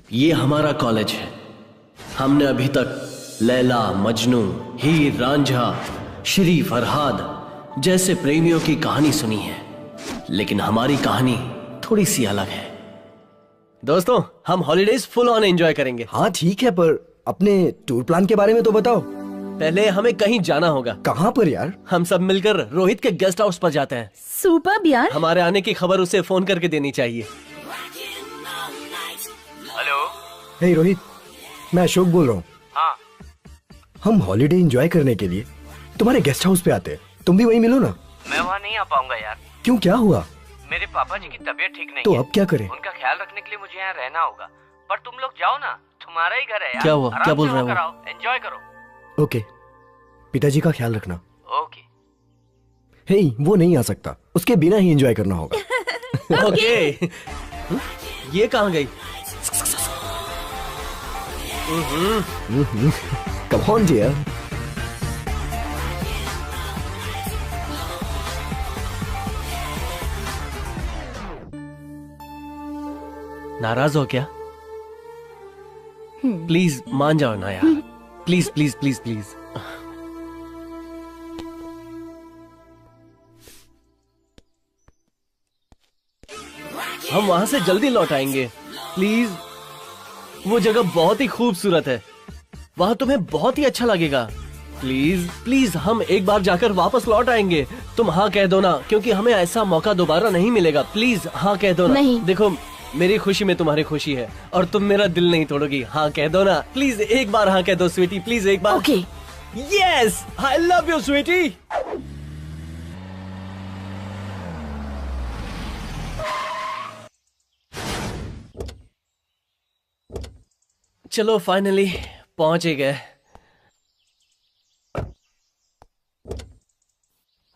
ये हमारा कॉलेज है। हमने अभी तक लैला, मजनू, हीर रांझा, श्री फरहाद जैसे प्रेमियों की कहानी सुनी है, लेकिन हमारी कहानी थोड़ी सी अलग है। दोस्तों, हम हॉलीडेज फुल ऑन एंजॉय करेंगे। हाँ ठीक है, पर अपने टूर प्लान के बारे में तो बताओ। पहले हमें कहीं जाना होगा। कहाँ पर यार? हम सब मिलकर रोहित के गेस्ट हाउस पर जाते हैं। सुपर्ब यार। हमारे आने की खबर उसे फोन करके देनी चाहिए। हेलो। हे रोहित, मैं अशोक बोल रहा हूँ। हाँ। हम हॉलीडे एंजॉय करने के लिए तुम्हारे गेस्ट हाउस पे आते हैं, तुम भी वहीं मिलो ना। मैं वहाँ नहीं आ पाऊंगा यार। क्यों, क्या हुआ? मेरे पापा जी की तबीयत ठीक नहीं तो है। अब क्या करें? उनका ख्याल रखने के लिए मुझे यहाँ रहना होगा। पर तुम लोग जाओ ना, तुम्हारा ही घर है यार। क्या हुआ? क्या बोल रहे हो? एंजॉय करो। ओके, पिताजी का ख्याल रखना। ओके। हे, वो नहीं आ सकता, उसके बिना ही एंजॉय करना होगा। ओके। ये कहाँ गई? Come on dear. नाराज हो क्या? प्लीज मान जाओ ना यार। Please please please please. हम वहां से जल्दी लौट आएंगे, प्लीज। वो जगह बहुत ही खूबसूरत है, वहां तुम्हें बहुत ही अच्छा लगेगा। प्लीज प्लीज, हम एक बार जाकर वापस लौट आएंगे। तुम हाँ कह दो ना, क्योंकि हमें ऐसा मौका दोबारा नहीं मिलेगा। प्लीज हाँ कह दो ना। नहीं। देखो, मेरी खुशी में तुम्हारी खुशी है और तुम मेरा दिल नहीं तोड़ोगी। हाँ कह दो ना, प्लीज एक बार हाँ कह दो स्वीटी, प्लीज एक बार। Okay. Yes, I love you sweetie. चलो फाइनली पहुंच ही गए।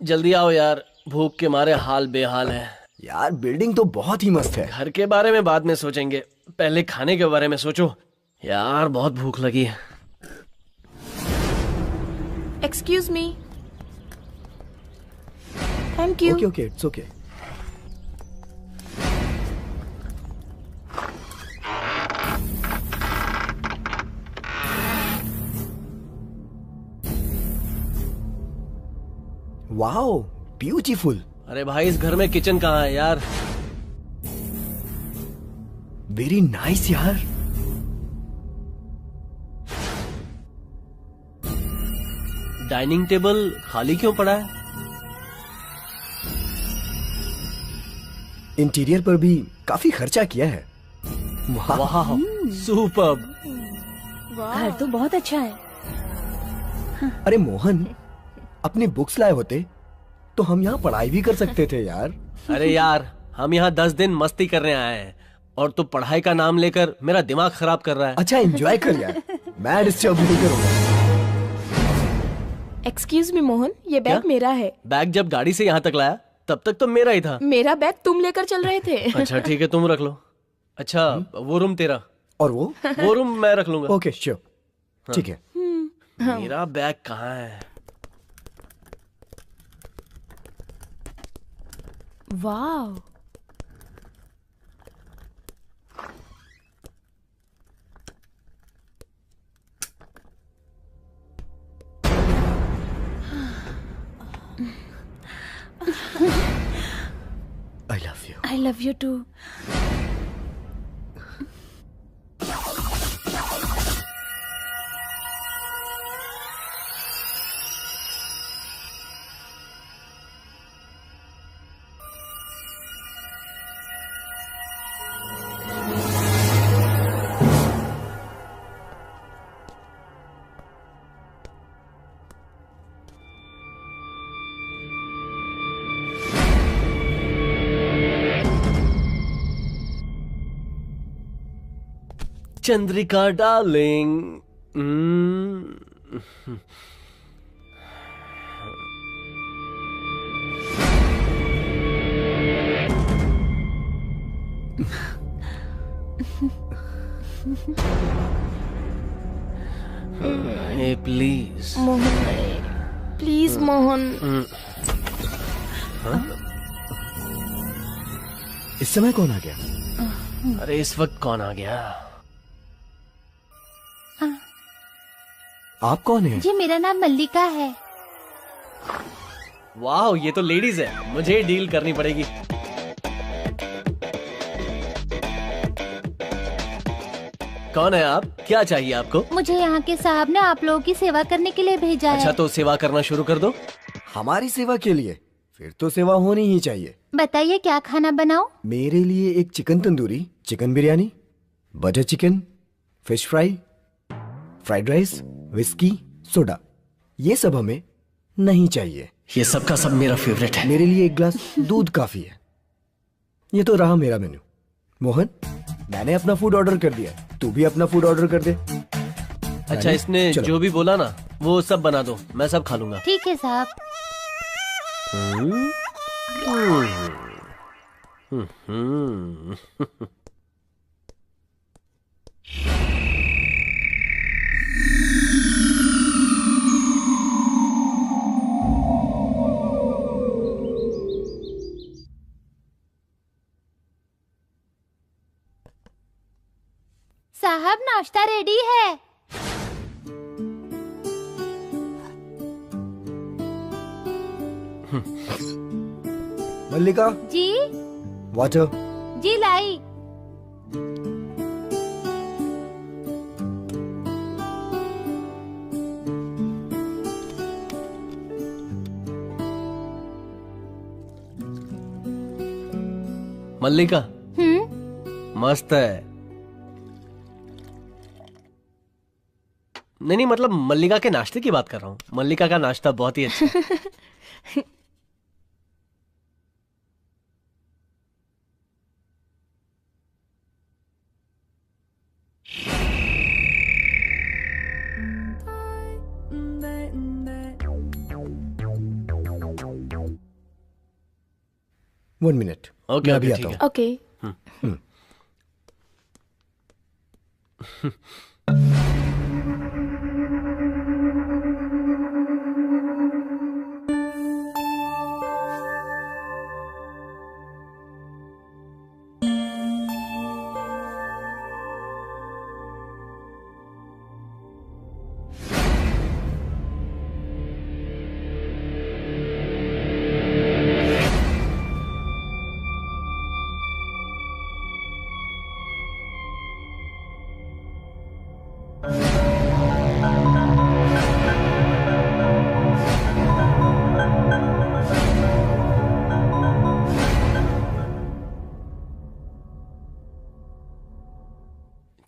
जल्दी आओ यार, भूख के मारे हाल बेहाल है। यार बिल्डिंग तो बहुत ही मस्त है। घर के बारे में बाद में सोचेंगे, पहले खाने के बारे में सोचो। यार बहुत भूख लगी है। Excuse me. Thank you. Okay okay, it's okay. Wow, beautiful. अरे भाई, इस घर में किचन कहाँ है यार? वेरी नाइस यार। डाइनिंग टेबल खाली क्यों पड़ा है? इंटीरियर पर भी काफी खर्चा किया है। वाह, सुपर्ब। घर तो बहुत अच्छा है। अरे मोहन, अपनी बुक्स लाए होते तो हम यहाँ पढ़ाई भी कर सकते थे यार। अरे यार, हम यहाँ 10 दिन मस्ती करने आए हैं और तू पढ़ाई का नाम लेकर मेरा दिमाग खराब कर रहा है। अच्छा एंजॉय कर यार, मैं डिस्टर्ब नहीं करूंगा। एक्सक्यूज मी मोहन, ये बैग क्या? मेरा है। बैग जब गाड़ी से यहाँ तक लाया तब तक तो मेरा ही था। मेरा बैग तुम लेकर चल रहे थे। अच्छा ठीक है, तुम रख लो। अच्छा, वो रूम तेरा और वो रूम मैं रख लूंगा। ओके श्योर, ठीक है। मेरा बैग कहाँ है? Wow. I love you. I love you too. Chandrika darling. Hey please Mohan, please Mohan. इस समय कौन आ गया? अरे इस वक्त कौन आ गया? आप कौन हैं? जी मेरा नाम मल्लिका है। वाह, ये तो लेडीज है, मुझे डील करनी पड़ेगी। कौन है आप? क्या चाहिए आपको? मुझे यहाँ के साहब ने आप लोगों की सेवा करने के लिए भेजा अच्छा है। तो सेवा करना शुरू कर दो। हमारी सेवा के लिए? फिर तो सेवा होनी ही चाहिए। बताइए क्या खाना बनाऊं? मेरे लिए एक chicken tandoori, chicken biryani, butter chicken, fish fry, fried rice, whisky, soda. ये सब हमें नहीं चाहिए। ये सब का सब मेरा फेवरेट है। मेरे लिए एक ग्लास दूध काफी है। ये तो रहा मेरा मेन्यू। मोहन, मैंने अपना फूड ऑर्डर कर दिया, तू भी अपना फूड ऑर्डर कर दे। अच्छा, इसने चलो। जो भी बोला ना वो सब बना दो, मैं सब खा लूंगा। ठीक है साहब। साहब नाश्ता रेडी है। मल्लिका, जी वाटर। जी लाई। मल्लिका, हम्म। मस्त है। नहीं मतलब मल्लिका के नाश्ते की बात कर रहा हूँ। मल्लिका का नाश्ता बहुत ही अच्छा है। वन मिनट, ओके, मैं अभी ओके, आता ठीक हूँ। ओके।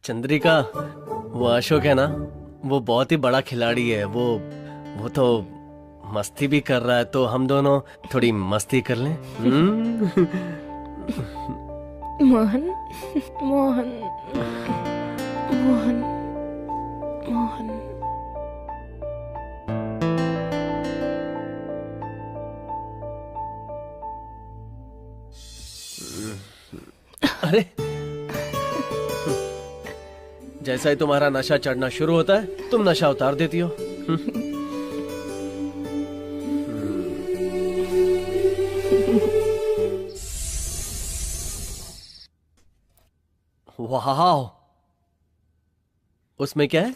चंद्रिका, वो अशोक है ना, वो बहुत ही बड़ा खिलाड़ी है। वो तो मस्ती भी कर रहा है, तो हम दोनों थोड़ी मस्ती कर लें। मोहन, मोहन, मोहन, मोहन। अरे, जैसा ही तुम्हारा नशा चढ़ना शुरू होता है, तुम नशा उतार देती हो। वाह, उसमें क्या है?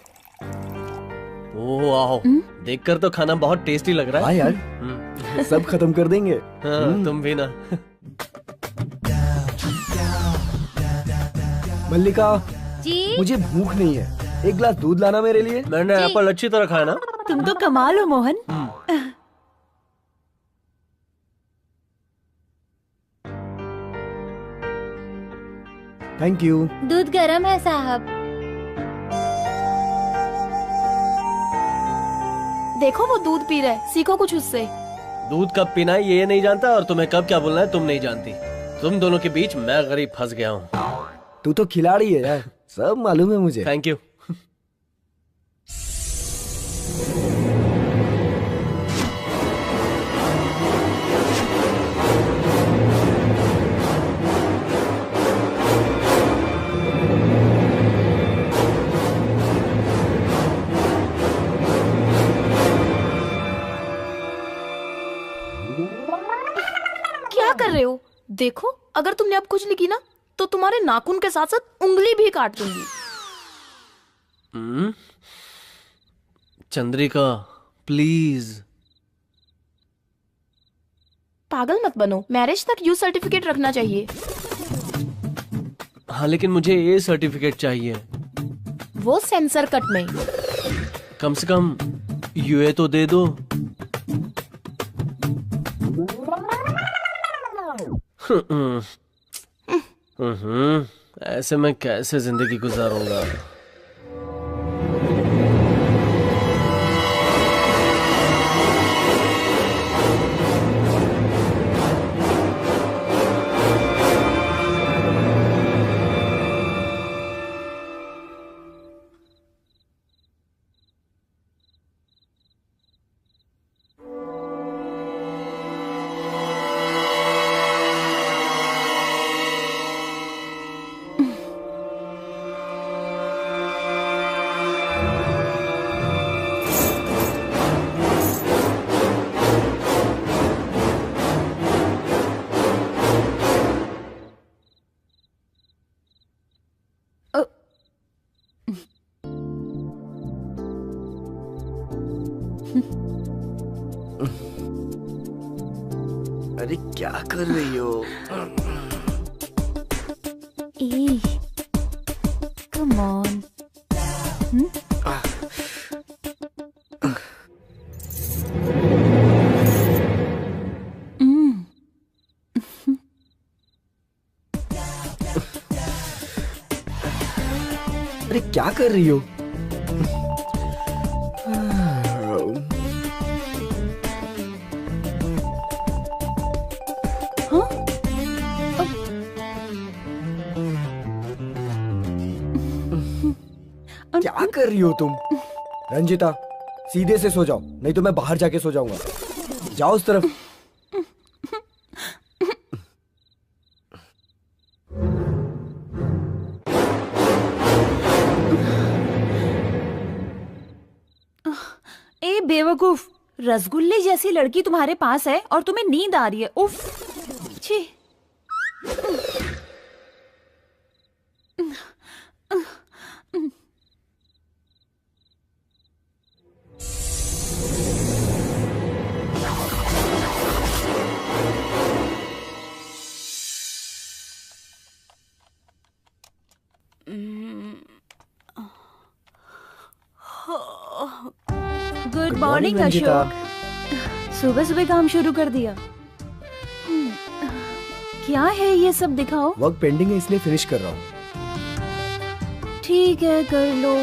ओह वाह, देखकर तो खाना बहुत टेस्टी लग रहा हाँ है। यार, सब खत्म कर देंगे। हाँ, तुम भी ना। मल्लिका, जी मुझे भूख नहीं है, एक गिलास दूध लाना मेरे लिए। मैंने जी। एप्पल अच्छी तरह खाया ना। तुम तो कमाल हो मोहन। Thank you. दूध गर्म है साहब। देखो वो दूध पी रहा है, सीखो कुछ उससे। दूध कब पीना है ये नहीं जानता, और तुम्हें कब क्या बोलना है तुम नहीं जानती। तुम दोनों के बीच मैं गरीब फंस गया हूँ। तू तो खिलाड़ी है यार, सब मालूम है मुझे। Thank you. क्या कर रहे हो? देखो, अगर तुमने अब कुछ नहीं की ना, तो तुम्हारे नाखून के साथ साथ उंगली भी काट दूंगी। चंद्रिका प्लीज। पागल मत बनो, मैरिज तक यू सर्टिफिकेट रखना चाहिए। हाँ लेकिन मुझे ये सर्टिफिकेट चाहिए। वो सेंसर कट में। कम से कम यूए तो दे दो। ऐसे मैं कैसे जिंदगी गुजारूंगा। अरे क्या कर रही हो? Come on. अरे क्या कर रही हो? क्या कर रही हो तुम? रंजिता सीधे से सो जाओ, नहीं तो मैं बाहर जाके सो जाऊंगा। जाओ उस तरफ। ए बेवकूफ, रसगुल्ले जैसी लड़की तुम्हारे पास है और तुम्हें नींद आ रही है। उफ छी। Good morning Ashok. सुबह सुबह काम शुरू कर दिया। क्या है ये सब, दिखाओ। वर्क पेंडिंग है इसलिए फिनिश कर रहा हूँ। ठीक है कर लो।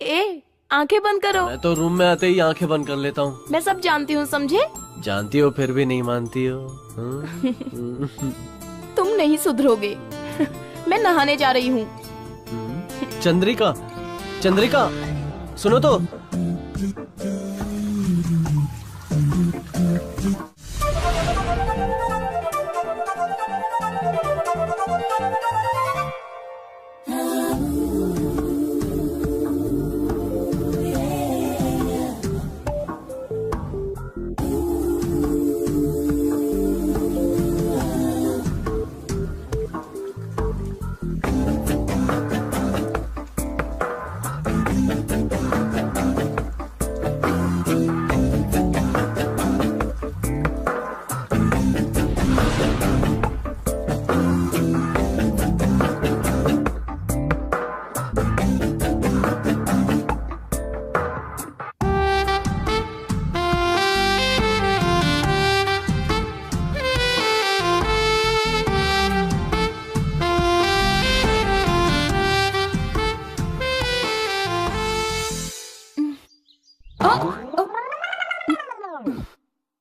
ए, आंखें बंद करो। मैं तो रूम में आते ही आंखें बंद कर लेता हूँ। मैं सब जानती हूँ, समझे? जानती हो फिर भी नहीं मानती हो। तुम नहीं सुधरोगे। मैं नहाने जा रही हूँ। चंद्रिका, चंद्रिका सुनो तो।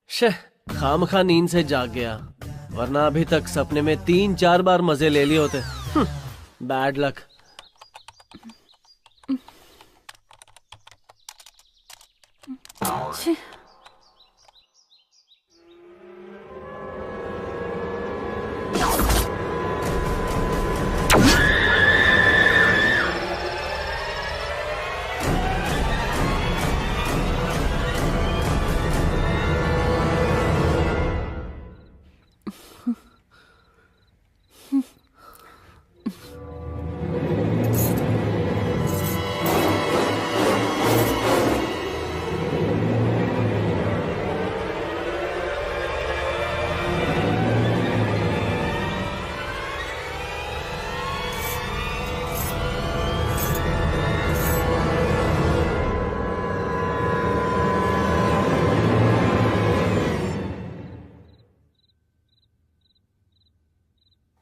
शे, खामखा नींद से जाग गया, वरना अभी तक सपने में 3-4 बार मजे ले लिए होते। Bad luck.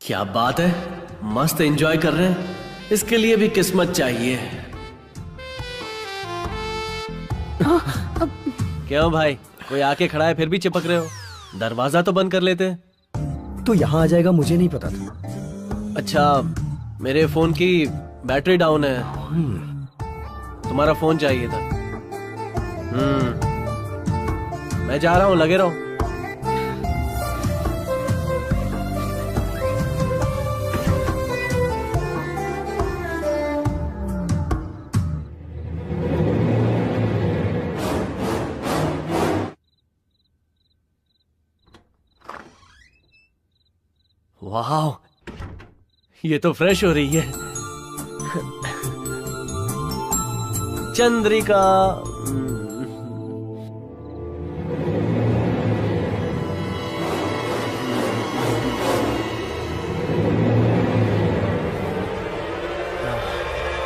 क्या बात है, मस्त एंजॉय कर रहे हैं। इसके लिए भी किस्मत चाहिए। क्यों भाई, कोई आके खड़ा है फिर भी चिपक रहे हो? दरवाजा तो बंद कर लेते। तो यहाँ आ जाएगा मुझे नहीं पता था। अच्छा, मेरे फोन की बैटरी डाउन है। तुम्हारा फोन चाहिए था। मैं जा रहा हूँ, लगे रहो। वाह, ये तो फ्रेश हो रही है। चंद्रिका।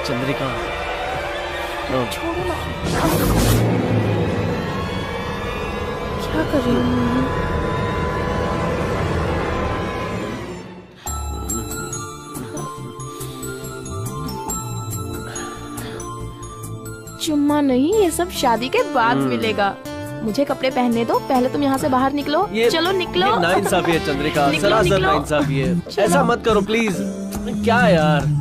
चंद्रिका, छोड़ो ना। क्या कर रही हूँ? चुम्मा नहीं, ये सब शादी के बाद मिलेगा। मुझे कपड़े पहनने दो, पहले तुम यहाँ से बाहर निकलो। चलो निकलो। ये नाइंसाफी है चंद्रिका, निकलो, सरासर निकलो। नाइंसाफी है। ऐसा मत करो प्लीज। क्या यार,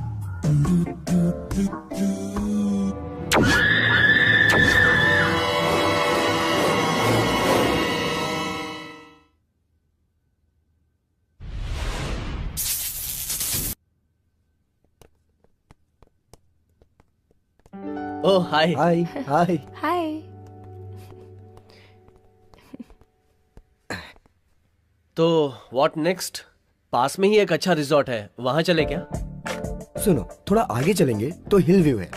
ओह हाय। हाय हाय। हाय। तो व्हाट नेक्स्ट? पास में ही एक अच्छा रिजॉर्ट है, वहां चले क्या? सुनो, थोड़ा आगे चलेंगे तो हिल व्यू है।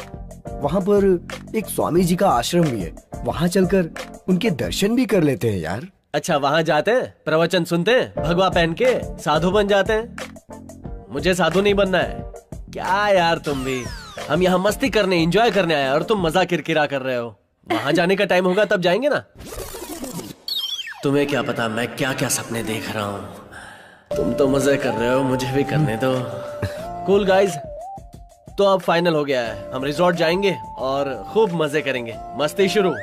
वहां पर एक स्वामी जी का आश्रम भी है, वहां चलकर उनके दर्शन भी कर लेते हैं यार। अच्छा, वहां जाते हैं, प्रवचन सुनते हैं, भगवा पहन के साधु बन जाते हैं। मुझे साधु नहीं बनना है। क्या यार तुम भी, हम यहाँ मस्ती करने, एंजॉय करने आए और तुम मजा किरकिरा कर रहे हो। वहां जाने का टाइम होगा तब जाएंगे ना। तुम्हें क्या पता मैं क्या क्या सपने देख रहा हूँ। तुम तो मजे कर रहे हो, मुझे भी करने दो। कूल गाइज, तो अब फाइनल हो गया है, हम रिजॉर्ट जाएंगे और खूब मजे करेंगे। मस्ती शुरू।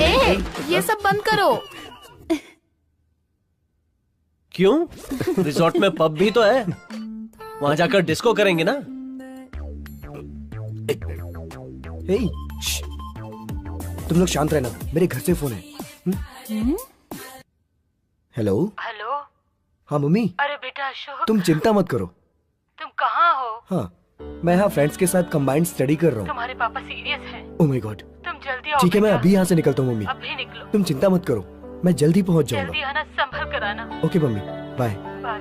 ए, ये सब बंद करो। क्यों? रिजॉर्ट में पब भी तो है, वहां जाकर डिस्को करेंगे ना। हे, श्श, तुम लोग शांत रहना, मेरे घर से फोन है। हेलो। हेलो। हाँ मम्मी। अरे बेटा अशोक, तुम चिंता मत करो। तुम कहाँ हो? हाँ, मैं यहाँ फ्रेंड्स के साथ कंबाइंड स्टडी कर रहा हूँ। तुम्हारे पापा सीरियस हैं। Oh my God. तुम जल्दी आओ। ठीक है, मैं बेटा। अभी यहाँ से निकलता हूँ मम्मी। अभी निकलो। तुम चिंता मत करो, मैं जल्दी पहुँच जल्दी जाऊंगा। आना, संभल कर आना। Okay mummy, bye. Bye.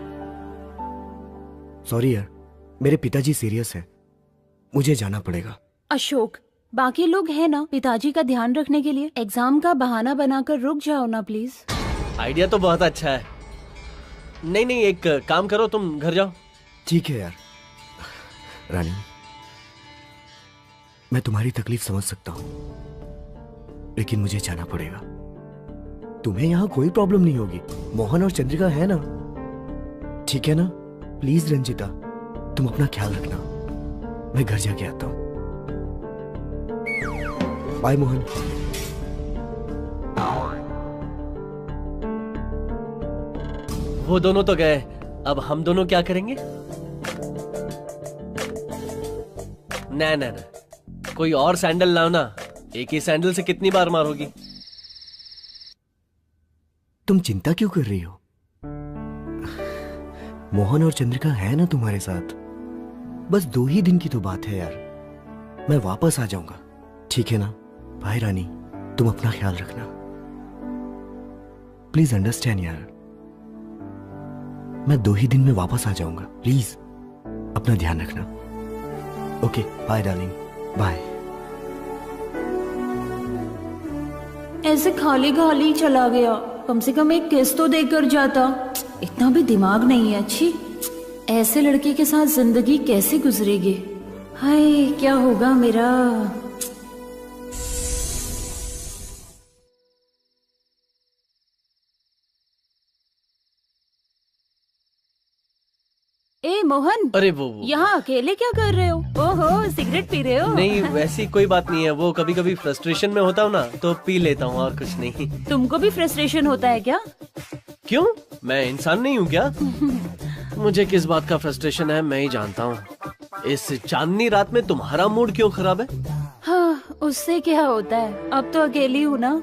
Sorry यार, मेरे पिताजी सीरियस है, मुझे जाना पड़ेगा। अशोक, बाकी लोग हैं ना पिताजी का ध्यान रखने के लिए। एग्जाम का बहाना बनाकर रुक जाओ ना प्लीज। आइडिया तो बहुत अच्छा है। नहीं, एक काम करो, तुम घर जाओ। ठीक है यार। रानी, मैं तुम्हारी तकलीफ समझ सकता हूँ, लेकिन मुझे जाना पड़ेगा। तुम्हें यहाँ कोई प्रॉब्लम नहीं होगी, मोहन और चंद्रिका है ना। ठीक है ना? प्लीज रंजिता, तुम अपना ख्याल रखना। मैं घर जाके आता हूँ। बाय मोहन। वो दोनों तो गए, अब हम दोनों क्या करेंगे? ना ना ना, कोई और सैंडल लाओ ना। एक ही सैंडल से कितनी बार मारोगी? तुम चिंता क्यों कर रही हो? मोहन और चंद्रिका है ना तुम्हारे साथ। बस 2 ही दिन की तो बात है यार। मैं वापस आ जाऊंगा, ठीक है ना? बाय रानी, तुम अपना ख्याल रखना। प्लीज अंडरस्टैंड यार। मैं 2 ही दिन में वापस आ जाऊंगा, प्लीज अपना ध्यान रखना। Okay bye darling, bye. ऐसे खाली खाली चला गया, कम से कम एक किस तो देकर जाता। इतना भी दिमाग नहीं है। अच्छी, ऐसे लड़के के साथ जिंदगी कैसे गुजरेगी? हाय, क्या होगा मेरा? ए मोहन, अरे वो यहाँ अकेले क्या कर रहे हो? ओहो, सिगरेट पी रहे हो? नहीं, वैसी कोई बात नहीं है। वो कभी कभी फ्रस्ट्रेशन में होता हूँ ना, तो पी लेता हूँ, और कुछ नहीं। तुमको भी फ्रस्ट्रेशन होता है क्या? क्यों, मैं इंसान नहीं हूँ क्या? मुझे किस बात का फ्रस्ट्रेशन है मैं ही जानता हूँ। इस चांदनी रात में तुम्हारा मूड क्यों खराब है? हाँ, उससे क्या होता है, अब तो अकेली हूँ ना।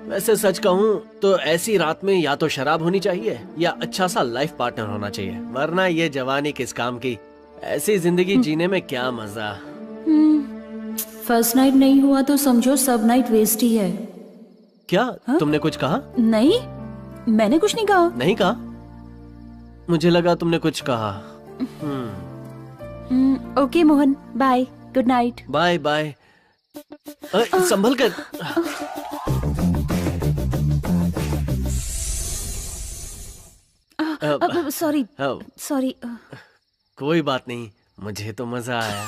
वैसे सच कहूँ तो ऐसी रात में या तो शराब होनी चाहिए या अच्छा सा लाइफ पार्टनर होना चाहिए, वरना ये जवानी किस काम की। ऐसी जिंदगी जीने में क्या मजा। फर्स्ट नाइट नहीं हुआ तो समझो सब नाइट वेस्ट ही है। क्या तुमने कुछ कहा? नहीं, मैंने कुछ नहीं कहा। नहीं कहा? मुझे लगा तुमने कुछ कहा। Okay Mohan, bye, good night. Bye bye. संभल कर। Sorry sorry. कोई बात नहीं, मुझे तो मजा आया।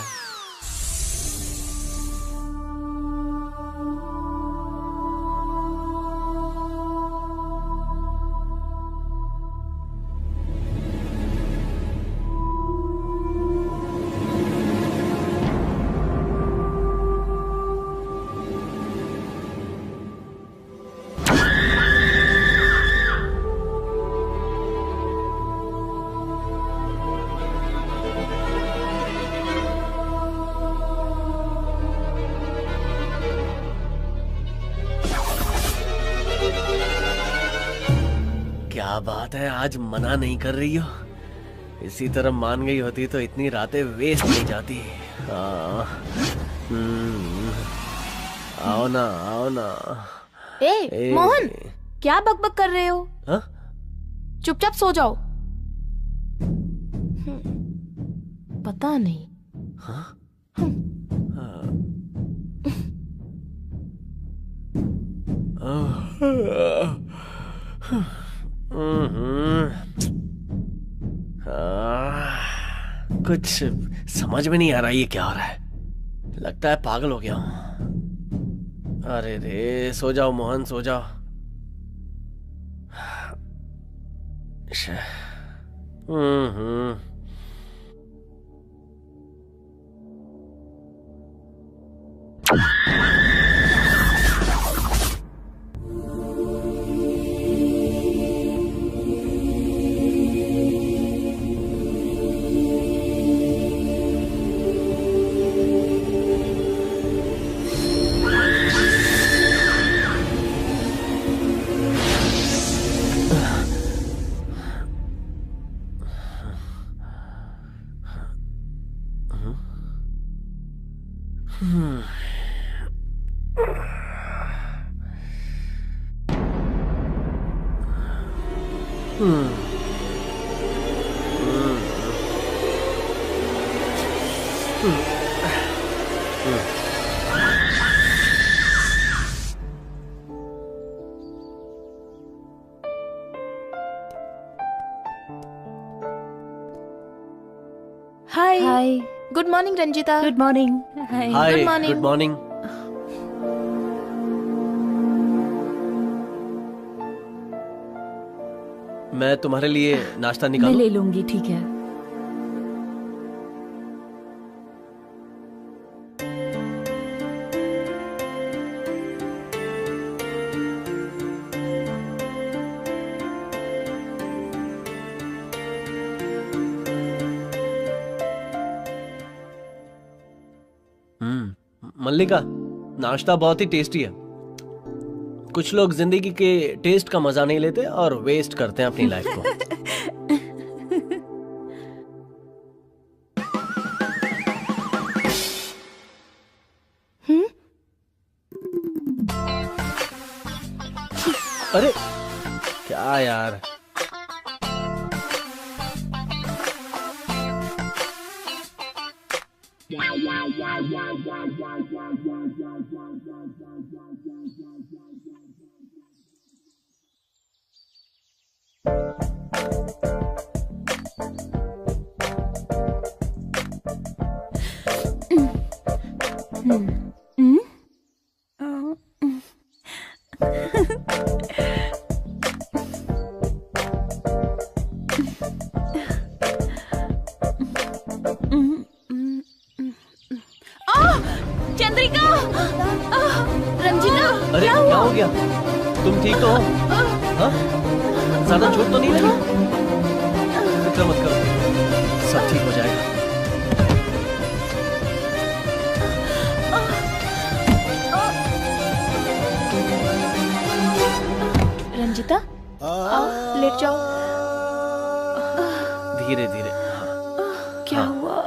क्या बात है, आज मना नहीं कर रही हो? इसी तरह मान गई होती तो इतनी रातें वेस्ट नहीं जाती। आओ ना, आओ ना। ए, मोहन, क्या बकबक कर रहे हो? हाँ? चुपचाप सो जाओ। पता नहीं। कुछ समझ में नहीं आ रहा ये क्या हो रहा है। लगता है पागल हो गया हूं। अरे रे, सो जाओ मोहन, सो जाओ। Hi. Hi. Good morning Ranjita. Good morning. Hi. Hi, Good morning. Good morning. मैं तुम्हारे लिए नाश्ता मैं निकालूं? ले लूंगी, ठीक है। मल्लिका, नाश्ता बहुत ही टेस्टी है। कुछ लोग जिंदगी के टेस्ट का मजा नहीं लेते और वेस्ट करते हैं अपनी लाइफ को। अरे क्या यार, चंद्रिका, रंजीता, अरे क्या हो गया? तुम ठीक तो हो? हाँ? ज्यादा चोट तो नहीं लगी? फिक्र मत करो, सब ठीक हो जाएगा। रंजीता, आओ लेट जाओ। धीरे धीरे। हाँ, क्या हुआ?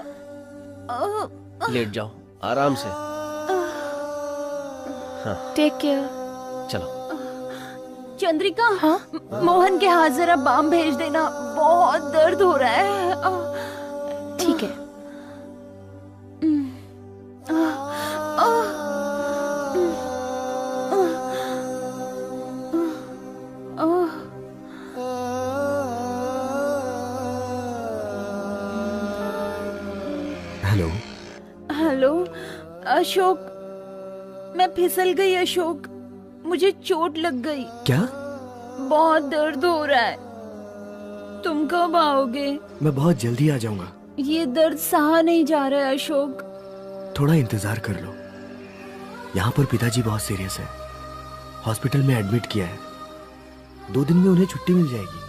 लेट जाओ आराम से। Take care. चलो। चंद्रिका, हाँ? मोहन के हाथ जरा बाम भेज देना, बहुत दर्द हो रहा है। ठीक है। हेलो। हेलो अशोक, मैं फिसल गई अशोक, मुझे चोट लग गई। क्या? बहुत दर्द हो रहा है, तुम कब आओगे? मैं बहुत जल्दी आ जाऊंगा। ये दर्द सहा नहीं जा रहा है अशोक। थोड़ा इंतजार कर लो। यहाँ पर पिताजी बहुत सीरियस है, हॉस्पिटल में एडमिट किया है। 2 दिन में उन्हें छुट्टी मिल जाएगी,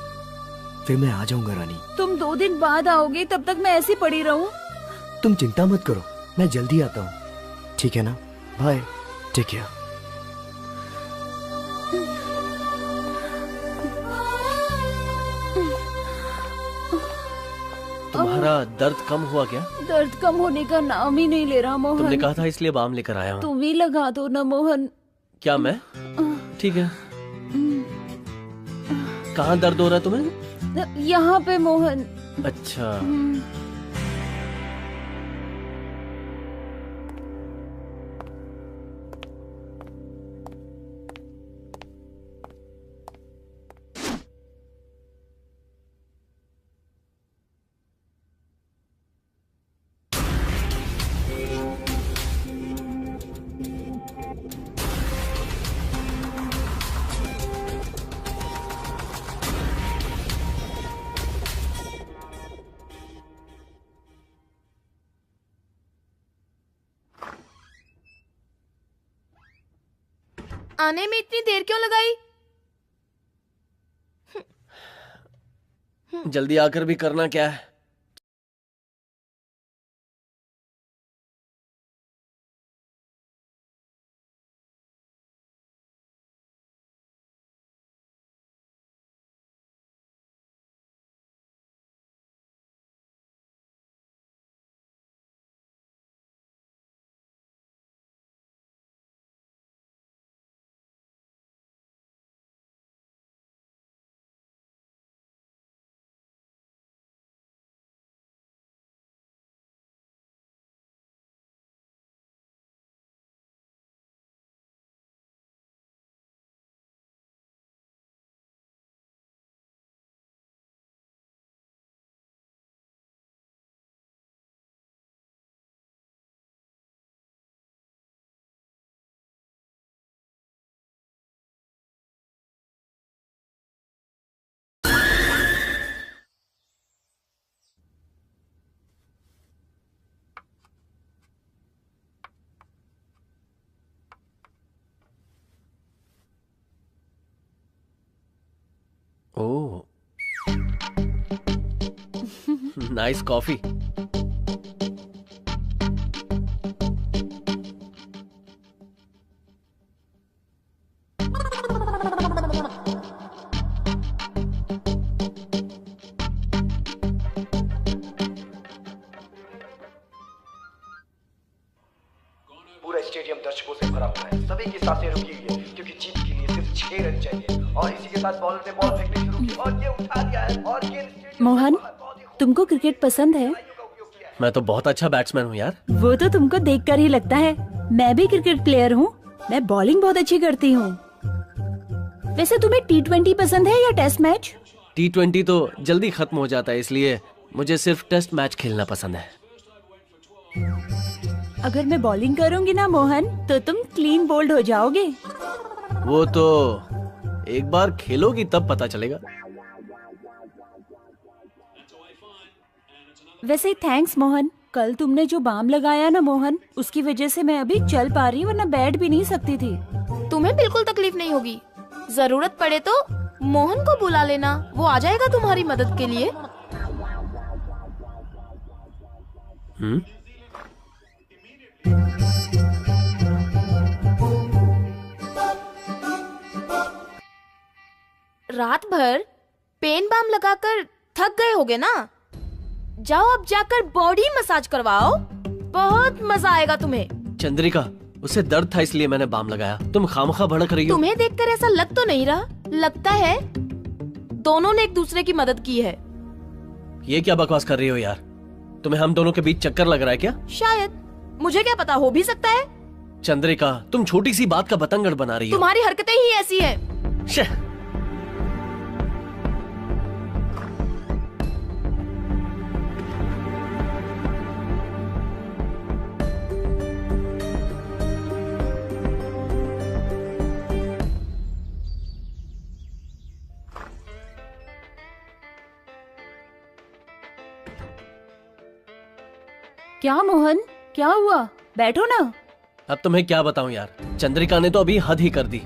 फिर मैं आ जाऊंगा रानी। तुम 2 दिन बाद आओगे, तब तक मैं ऐसी पड़ी रहूं? तुम चिंता मत करो, मैं जल्दी आता हूँ। ठीक है ना? Bye, take care. तुम्हारा दर्द कम हुआ क्या? दर्द कम होने का नाम ही नहीं ले रहा मोहन। तुमने कहा था इसलिए बाम लेकर आया हूँ। तुम ही लगा दो ना मोहन। क्या मैं? ठीक है। कहाँ दर्द हो रहा है तुम्हें? यहाँ पे मोहन। अच्छा। आने में इतनी देर क्यों लगाई? जल्दी आकर भी करना क्या है? ओह, नाइस कॉफी। दर्शकों से भरा हुआ है। सभी की सांसें रुकी हुई है क्योंकि जीत के लिए सिर्फ 6 रन चाहिए और इसी के साथ बॉलर ने बॉल फेंकनी शुरू की और ये उठा दिया है और गेंद मोहन, तुमको क्रिकेट पसंद है? मैं तो बहुत अच्छा बैट्समैन हूँ यार। वो तो तुमको देखकर ही लगता है। मैं भी क्रिकेट प्लेयर हूँ। मैं बॉलिंग बहुत अच्छी करती हूँ। वैसे तुम्हें T20 पसंद है या टेस्ट मैच? T20 तो जल्दी खत्म हो जाता है, इसलिए मुझे सिर्फ टेस्ट मैच खेलना पसंद है। अगर मैं बॉलिंग करूंगी ना मोहन, तो तुम क्लीन बोल्ड हो जाओगे। वो तो एक बार खेलोगी तब पता चलेगा। वैसे थैंक्स मोहन। कल तुमने जो बाम लगाया ना मोहन, उसकी वजह से मैं अभी चल पा रही, वरना बैठ भी नहीं सकती थी। तुम्हें बिल्कुल तकलीफ नहीं होगी। जरूरत पड़े तो मोहन को बुला लेना, वो आ जाएगा तुम्हारी मदद के लिए। रात भर पेन बाम लगाकर थक गए होगे ना? जाओ अब जाकर बॉडी मसाज करवाओ, बहुत मजा आएगा तुम्हें। चंद्रिका, उसे दर्द था इसलिए मैंने बाम लगाया। तुम खामखा भड़क रही हो। तुम्हें देखकर ऐसा लग तो नहीं रहा? लगता है दोनों ने एक दूसरे की मदद की है। ये क्या बकवास कर रही हो यार? तुम्हें हम दोनों के बीच चक्कर लग रहा है क्या? शायद, मुझे क्या पता, हो भी सकता है। चंद्रिका, तुम छोटी सी बात का बतंगड़ बना रही हो। तुम्हारी हरकतें ही ऐसी हैं। शह। क्या मोहन, क्या हुआ? बैठो ना। अब तुम्हें क्या बताऊं यार, चंद्रिका ने तो अभी हद ही कर दी।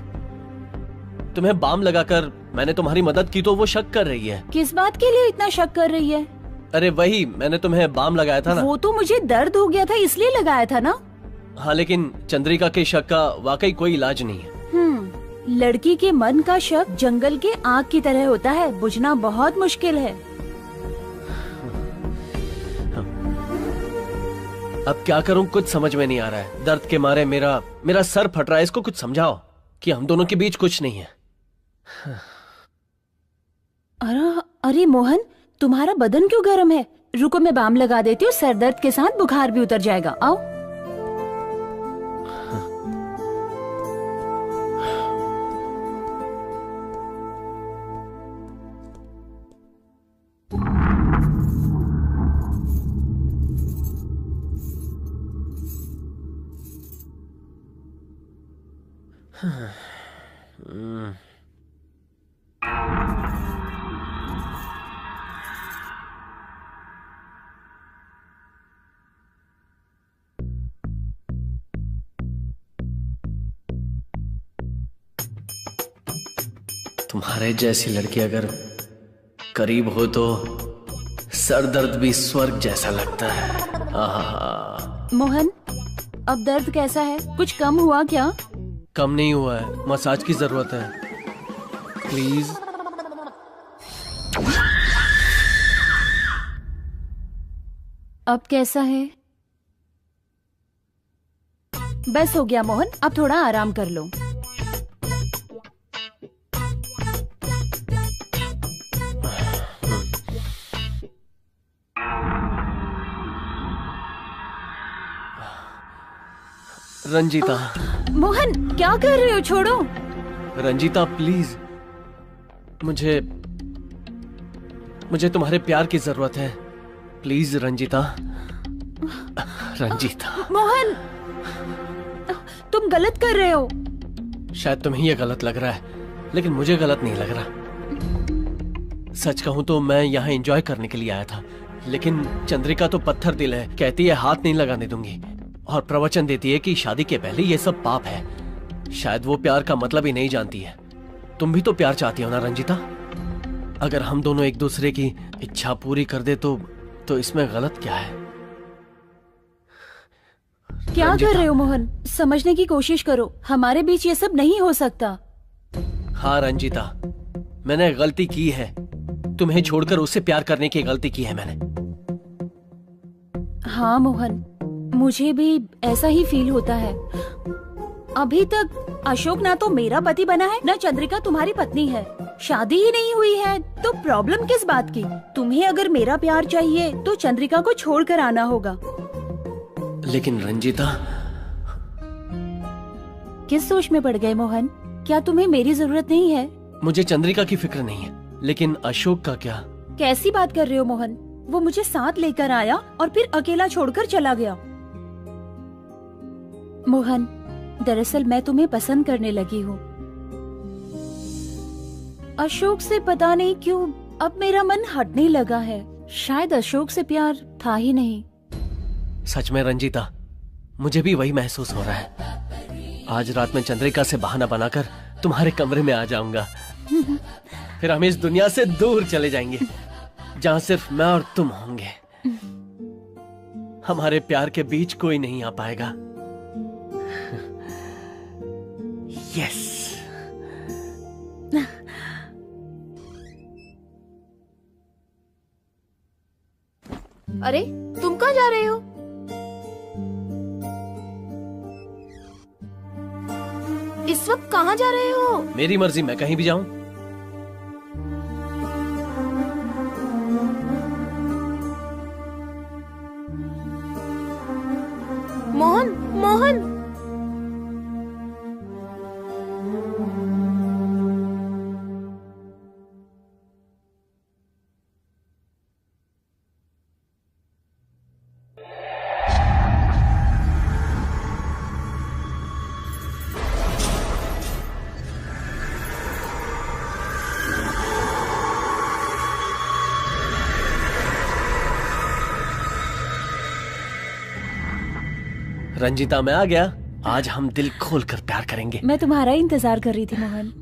तुम्हें बाम लगाकर मैंने तुम्हारी मदद की तो वो शक कर रही है। किस बात के लिए इतना शक कर रही है? अरे वही, मैंने तुम्हें बाम लगाया था ना। वो तो मुझे दर्द हो गया था इसलिए लगाया था ना। हाँ, लेकिन चंद्रिका के शक का वाकई कोई इलाज नहीं है। लड़की के मन का शक जंगल के आग की तरह होता है, बुझना बहुत मुश्किल है। अब क्या करूं, कुछ समझ में नहीं आ रहा है। दर्द के मारे मेरा सर फट रहा है। इसको कुछ समझाओ कि हम दोनों के बीच कुछ नहीं है। अरे मोहन, तुम्हारा बदन क्यों गर्म है? रुको, मैं बाम लगा देती हूँ। सर दर्द के साथ बुखार भी उतर जाएगा। आओ। तुम्हारे जैसी लड़की अगर करीब हो तो सर दर्द भी स्वर्ग जैसा लगता है। आहा। मोहन, अब दर्द कैसा है? कुछ कम हुआ क्या? कम नहीं हुआ है, मसाज की जरूरत है। प्लीज। अब कैसा है? बस हो गया मोहन, अब थोड़ा आराम कर लो। रंजीता। मोहन, क्या कर रहे हो? छोड़ो। रंजीता प्लीज, मुझे तुम्हारे प्यार की जरूरत है। प्लीज रंजीता। रंजीता। मोहन, तुम गलत कर रहे हो। शायद तुम्हें ये गलत लग रहा है, लेकिन मुझे गलत नहीं लग रहा। सच कहूं तो मैं यहाँ एंजॉय करने के लिए आया था, लेकिन चंद्रिका तो पत्थर दिल है। कहती है हाथ नहीं लगाने दूंगी और प्रवचन देती है कि शादी के पहले ये सब पाप है। शायद वो प्यार का मतलब ही नहीं जानती है। तुम भी तो प्यार चाहती हो ना रंजीता? अगर हम दोनों एक दूसरे की इच्छा पूरी कर दे तो इसमें गलत क्या है? क्या कर रहे हो मोहन? समझने की कोशिश करो, हमारे बीच ये सब नहीं हो सकता। हाँ रंजीता, मैंने गलती की है। तुम्हें छोड़कर उससे प्यार करने की गलती की है मैंने। हाँ मोहन, मुझे भी ऐसा ही फील होता है। अभी तक अशोक ना तो मेरा पति बना है ना चंद्रिका तुम्हारी पत्नी है। शादी ही नहीं हुई है तो प्रॉब्लम किस बात की? तुम्हें अगर मेरा प्यार चाहिए तो चंद्रिका को छोड़कर आना होगा। लेकिन रंजीता, किस सोच में पड़ गए मोहन? क्या तुम्हें मेरी जरूरत नहीं है? मुझे चंद्रिका की फिक्र नहीं है, लेकिन अशोक का क्या? कैसी बात कर रहे हो मोहन? वो मुझे साथ लेकर आया और फिर अकेला छोड़कर चला गया। मोहन, दरअसल मैं तुम्हें पसंद करने लगी हूँ। अशोक से पता नहीं क्यों अब मेरा मन हटने लगा है। शायद अशोक से प्यार था ही नहीं। सच में रंजीता, मुझे भी वही महसूस हो रहा है। आज रात में चंद्रिका से बहाना बनाकर तुम्हारे कमरे में आ जाऊंगा। फिर हम इस दुनिया से दूर चले जाएंगे, जहां सिर्फ मैं और तुम होंगे। हमारे प्यार के बीच कोई नहीं आ पाएगा। यस। अरे तुम कहाँ जा रहे हो? इस वक्त कहाँ जा रहे हो? मेरी मर्जी, मैं कहीं भी जाऊं। मोहन, मोहन, रंजीता, मैं आ गया। आज हम दिल खोल कर प्यार करेंगे। मैं तुम्हारा इंतजार कर रही थी मोहन।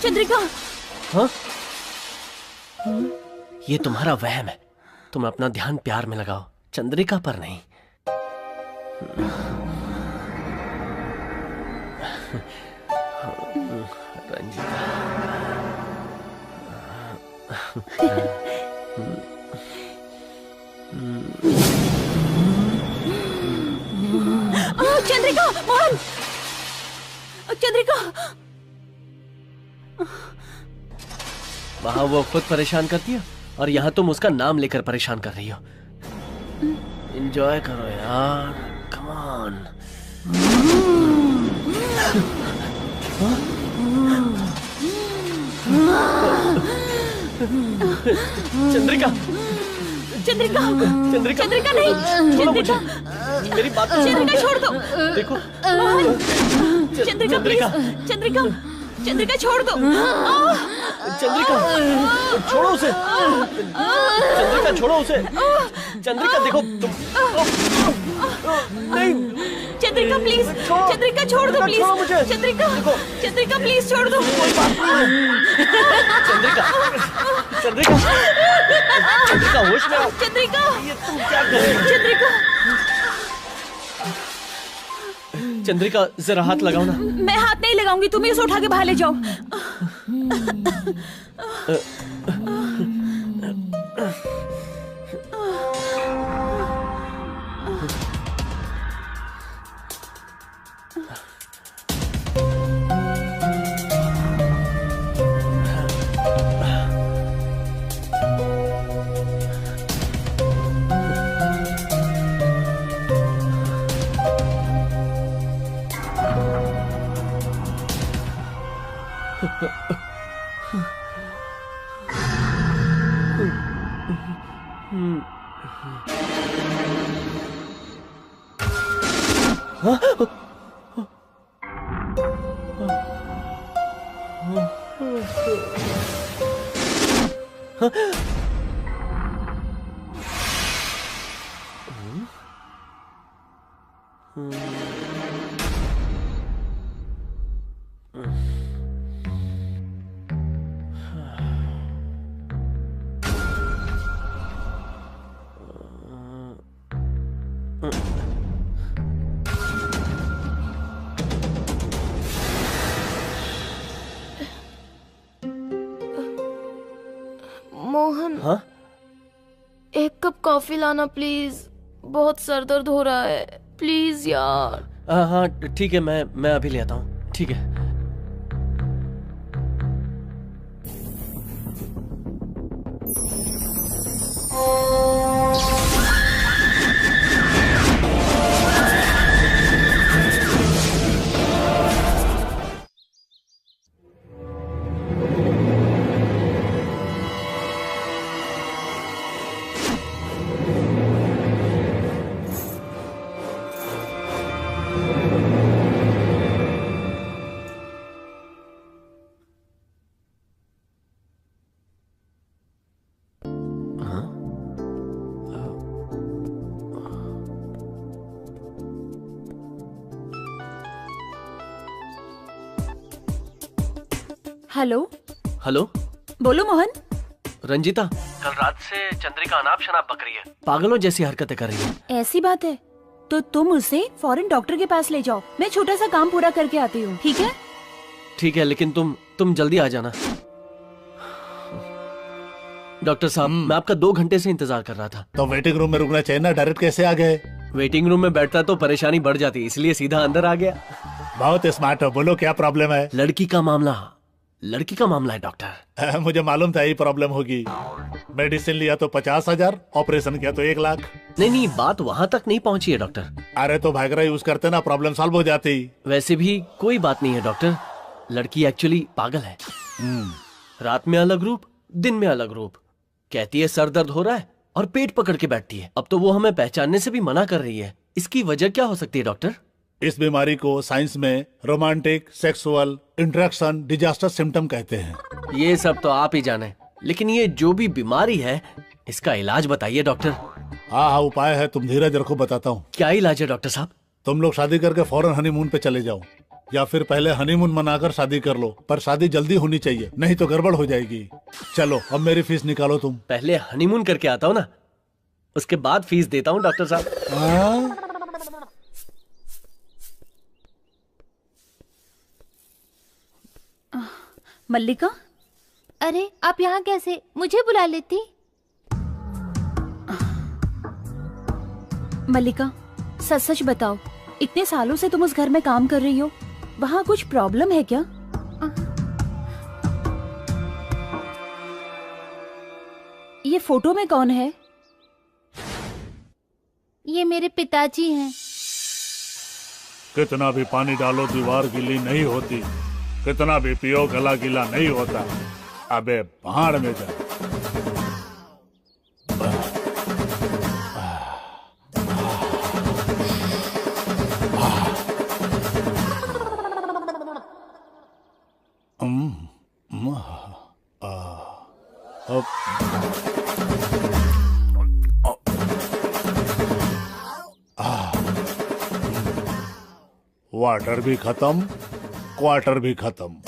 चंद्रिका। हाँ? ये तुम्हारा वहम है। तुम अपना ध्यान प्यार में लगाओ, चंद्रिका पर नहीं। रंजिता। चंद्रिका, मोहन, चंद्रिका। वहां वो खुद परेशान करती है और यहाँ तुम उसका नाम लेकर परेशान कर रही हो। एंजॉय करो यार, कम ऑन। चंद्रिका, चंद्रिका, चंद्रिका, चंद्रिका नहीं, छोड़ो मुझे, चंद्रिका, मेरी बात तो चंद्रिका छोड़ दो। देखो, मोहन, चंद्रिका प्लीज, चंद्रिका, चंद्रिका छोड़ दो। चंद्रिका, छोड़ो उसे। चंद्रिका, छोड़ो उसे। चंद्रिका, देखो तुम। नहीं, चंद्रिका प्लीज, चंद्रिका छोड़ दो प्लीज। छोड़ो मुझे। चंद्रिका, चंद्रिका प्लीज छोड़ दो। चंद्रिका, चंद्रिका, चंद्रिका होश में आओ। चंद्रिका, ये तुम क्या कर रही हो? चंद्रिका, चंद्रिका, जरा हाथ लगाओ ना। मैं हाथ नहीं लगाऊंगी, तुम इसे उठा के बाहर ले जाओ। मोहन, हाँ? एक कप कॉफी लाना प्लीज, बहुत सर दर्द हो रहा है, प्लीज यार। हाँ, ठीक है, मैं अभी ले आता हूँ। ठीक है। हेलो। हेलो, बोलो मोहन। रंजिता, कल रात से चंद्रिका अनाप शनाप बक रही है, पागलों जैसी हरकतें कर रही है। ऐसी बात है तो तुम उसे फौरन डॉक्टर के पास ले जाओ, मैं छोटा सा काम पूरा करके आती हूँ, ठीक है? ठीक है, लेकिन तुम जल्दी आ जाना। डॉक्टर साहब, मैं आपका 2 घंटे से इंतजार कर रहा था। तो वेटिंग रूम में रुकना चाहिए ना, डायरेक्ट कैसे आ गए? वेटिंग रूम में बैठता तो परेशानी बढ़ जाती, इसलिए सीधा अंदर आ गया। बहुत स्मार्ट हो, बोलो क्या प्रॉब्लम है? लड़की का मामला है डॉक्टर। मुझे मालूम था यही प्रॉब्लम होगी। मेडिसिन लिया तो 50,000, ऑपरेशन किया तो 1 लाख। नहीं, बात वहाँ तक नहीं पहुँची है डॉक्टर। अरे तो भागरा यूज करते ना, प्रॉब्लम सॉल्व हो जाती। वैसे भी कोई बात नहीं है डॉक्टर, लड़की एक्चुअली पागल है। रात में अलग रूप, दिन में अलग रूप। कहती है सर दर्द हो रहा है और पेट पकड़ के बैठती है। अब तो वो हमें पहचानने से भी मना कर रही है। इसकी वजह क्या हो सकती है डॉक्टर? इस बीमारी को साइंस में romantic sexual interaction disaster symptom कहते हैं। ये सब तो आप ही जाने, लेकिन ये जो भी बीमारी है इसका इलाज बताइए डॉक्टर। हाँ, उपाय है, तुम धीरज रखो, बताता हूँ। क्या इलाज है डॉक्टर साहब? तुम लोग शादी करके फौरन हनीमून पे चले जाओ। या फिर पहले हनीमून मनाकर शादी कर लो, पर शादी जल्दी होनी चाहिए, नहीं तो गड़बड़ हो जाएगी। चलो अब मेरी फीस निकालो तुम। पहले हनीमून करके आता हूँ ना, उसके बाद फीस देता हूँ डॉक्टर साहब। हाँ? मल्लिका, अरे आप यहाँ कैसे? मुझे बुला लेती। मल्लिका, सच सच बताओ, इतने सालों से तुम उस घर में काम कर रही हो, वहाँ कुछ प्रॉब्लम है क्या? ये फोटो में कौन है? ये मेरे पिताजी हैं। कितना भी पानी डालो दीवार गीली नहीं होती, कितना भी पियो गला गीला नहीं होता। अबे भाड़ में जा। वाटर भी खत्म, क्वार्टर भी खत्म।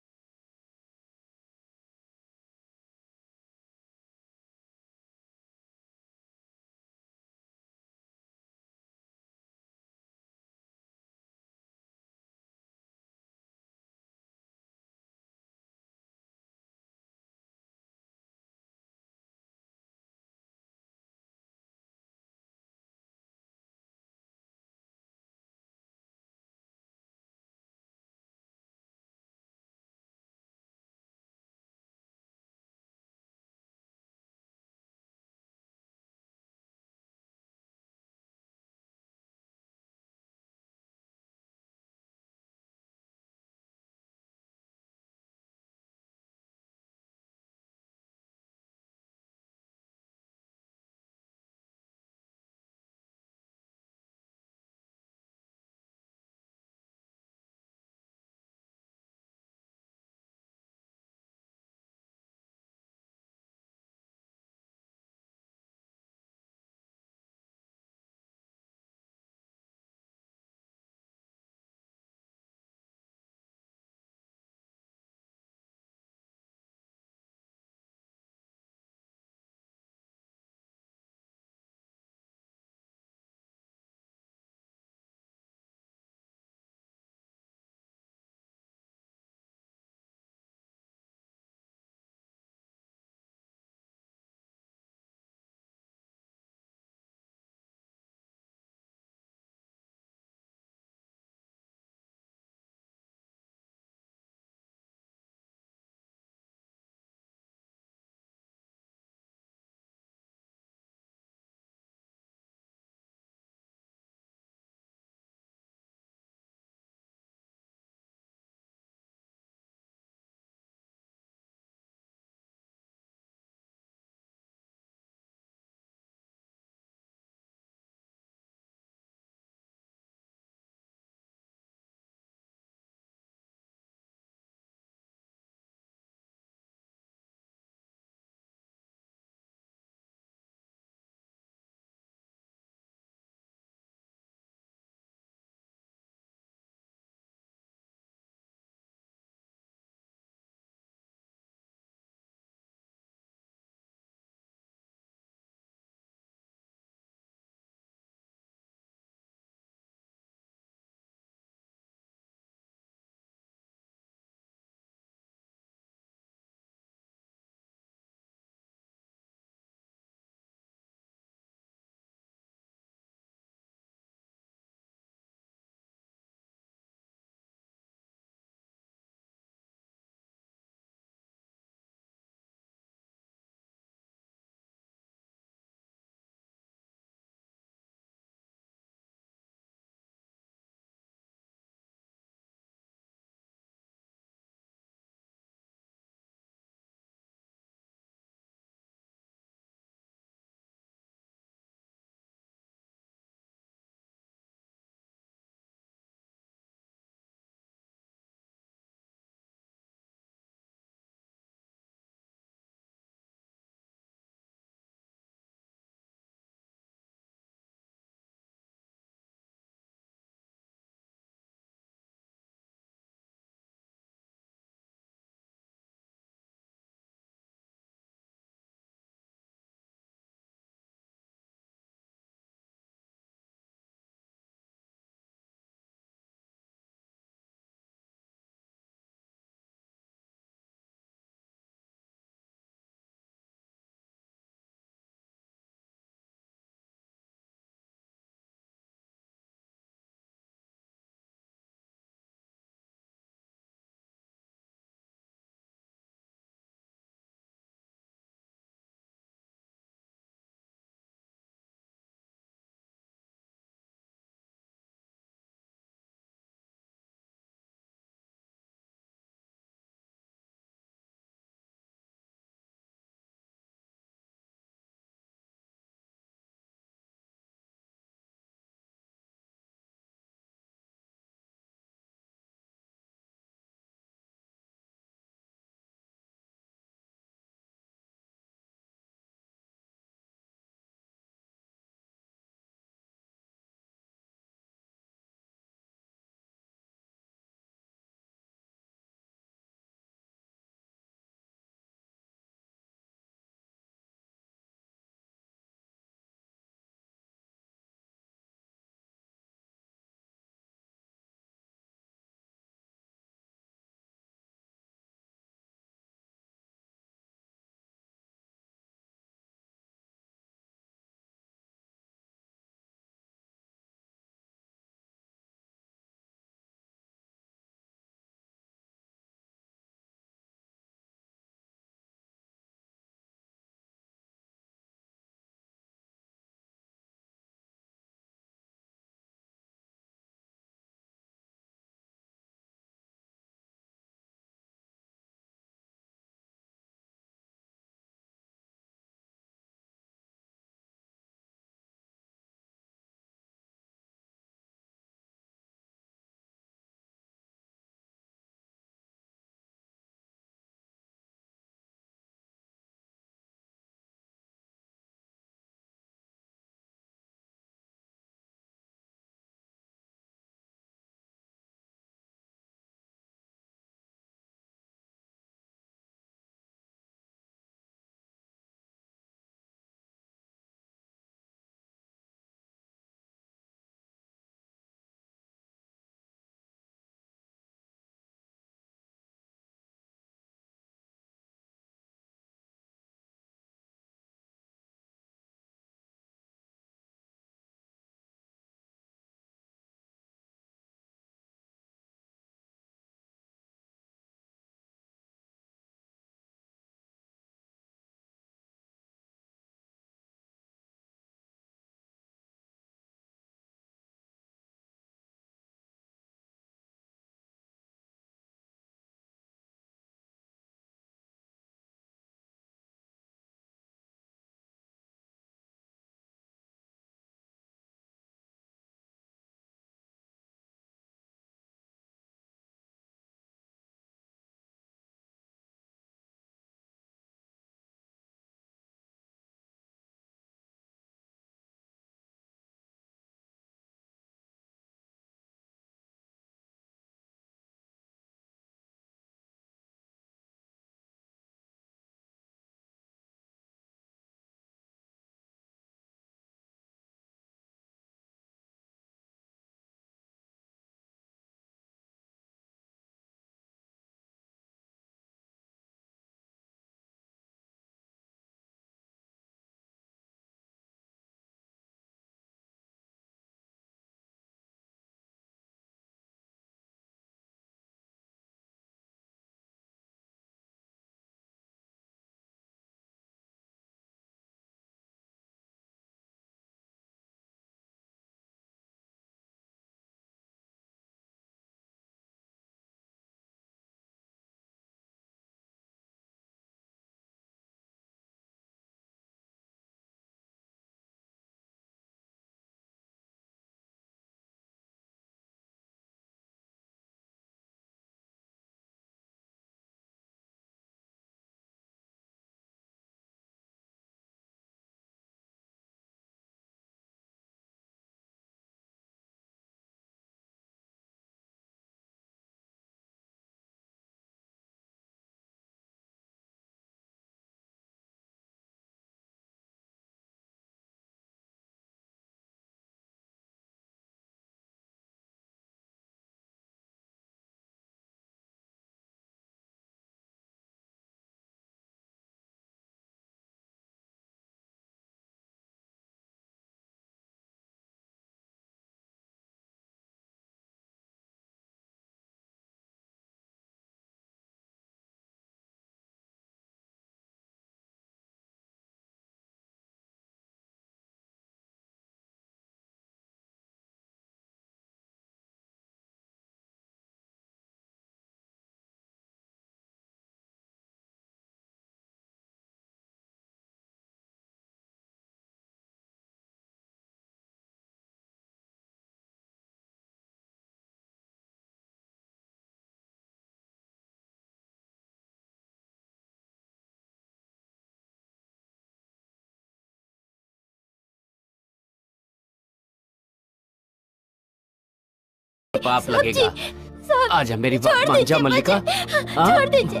पाप साहब लगेगा। जी, साहब, आजा मेरी बात छोड़ मान जा दीजिए मल्लिका। मुझे, हाँ? छोड़ दीजिए।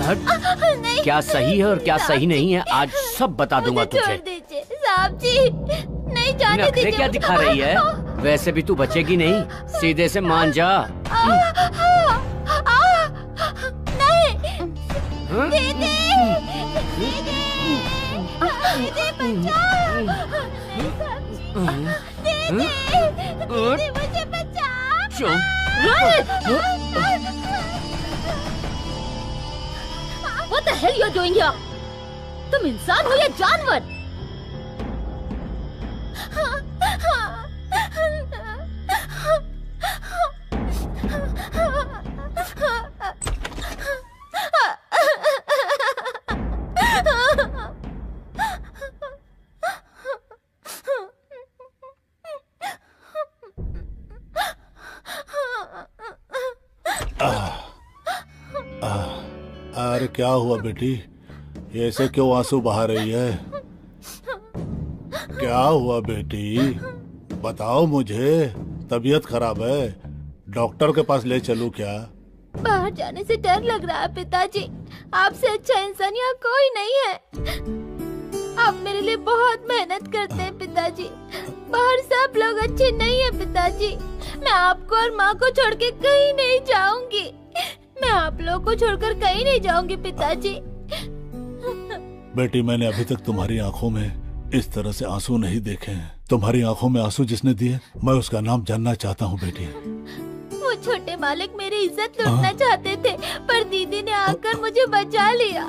हट। क्या सही है और क्या सही नहीं है आज सब बता दूंगा मुझे छोड़ तुझे। दीजिए साहब जी, नहीं जाने नखरे दीजिए क्या मुझे। दिखा रही है? वैसे भी तू बचेगी नहीं, सीधे से मान जा। नहीं हाँ? दीदी, दीदी, दीदी बचाओ, दीदी, दीदी मुझे बचाओ। चुप। What the hell you're doing here? तुम इंसान हो या जानवर? अरे क्या हुआ बेटी, ऐसे क्यों आंसू बहा रही है? क्या हुआ बेटी, बताओ मुझे। तबीयत खराब है, डॉक्टर के पास ले चलूं क्या? बाहर जाने से डर लग रहा है पिताजी, आपसे अच्छा इंसान यहाँ कोई नहीं है। आप मेरे लिए बहुत मेहनत करते हैं पिताजी, बाहर सब लोग अच्छे नहीं है पिताजी। मैं आपको और माँ को छोड़ के कहीं नहीं जाऊंगी, मैं आप लोगों को छोड़कर कहीं नहीं जाऊंगी पिताजी। बेटी मैंने अभी तक तुम्हारी आंखों में इस तरह से आंसू नहीं देखे हैं। तुम्हारी आंखों में आंसू जिसने दिए, मैं उसका नाम जानना चाहता हूँ बेटी। वो छोटे मालिक मेरी इज्जत लूटना चाहते थे, पर दीदी ने आकर मुझे बचा लिया।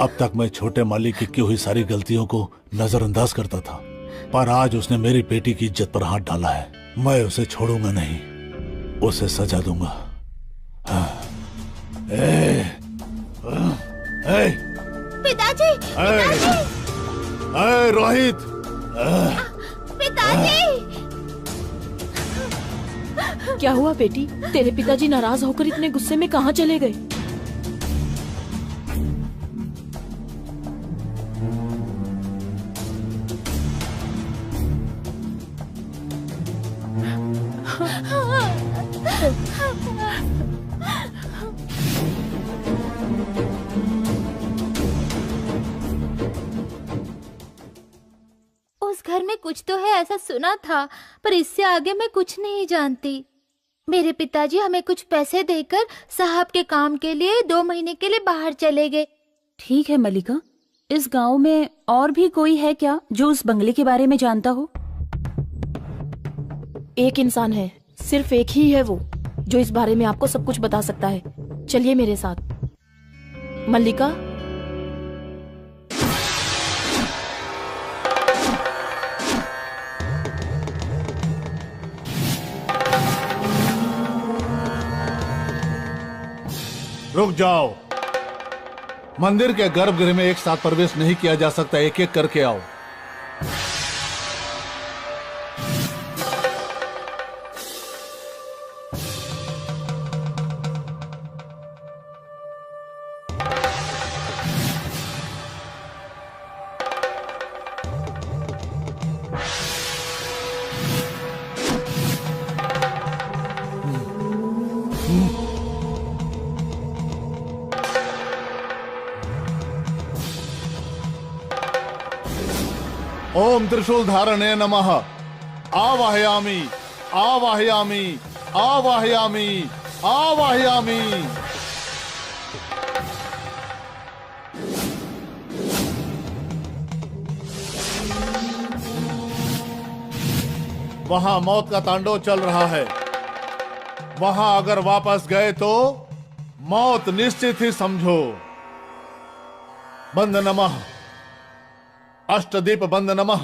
अब तक मैं छोटे मालिक की हुई सारी गलतियों को नजरअंदाज करता था, पर आज उसने मेरी बेटी की इज्जत पर हाथ डाला है। मैं उसे छोड़ूंगा नहीं, उसे सजा दूंगा। पिताजी, पिताजी, रोहित, पिताजी। क्या हुआ बेटी? तेरे पिताजी नाराज होकर इतने गुस्से में कहाँ चले गए? उस घर में कुछ तो है ऐसा सुना था, पर इससे आगे मैं कुछ नहीं जानती। मेरे पिताजी हमें कुछ पैसे देकर साहब के काम के लिए 2 महीने के लिए बाहर चले गए। ठीक है मल्लिका, इस गांव में और भी कोई है क्या जो उस बंगले के बारे में जानता हो? एक इंसान है, सिर्फ एक ही है वो, जो इस बारे में आपको सब कुछ बता सकता है। चलिए मेरे साथ। मल्लिका, रुक जाओ। मंदिर के गर्भगृह में एक साथ प्रवेश नहीं किया जा सकता, एक एक करके आओ। ओम त्रिशूल धारणे नमः। आवाहयामि, आवाहयामि, आवाहयामि, आवाहयामि। वहां मौत का तांडव चल रहा है, वहां अगर वापस गए तो मौत निश्चित ही समझो। बंद नमः, अष्टदीप बंद नमः।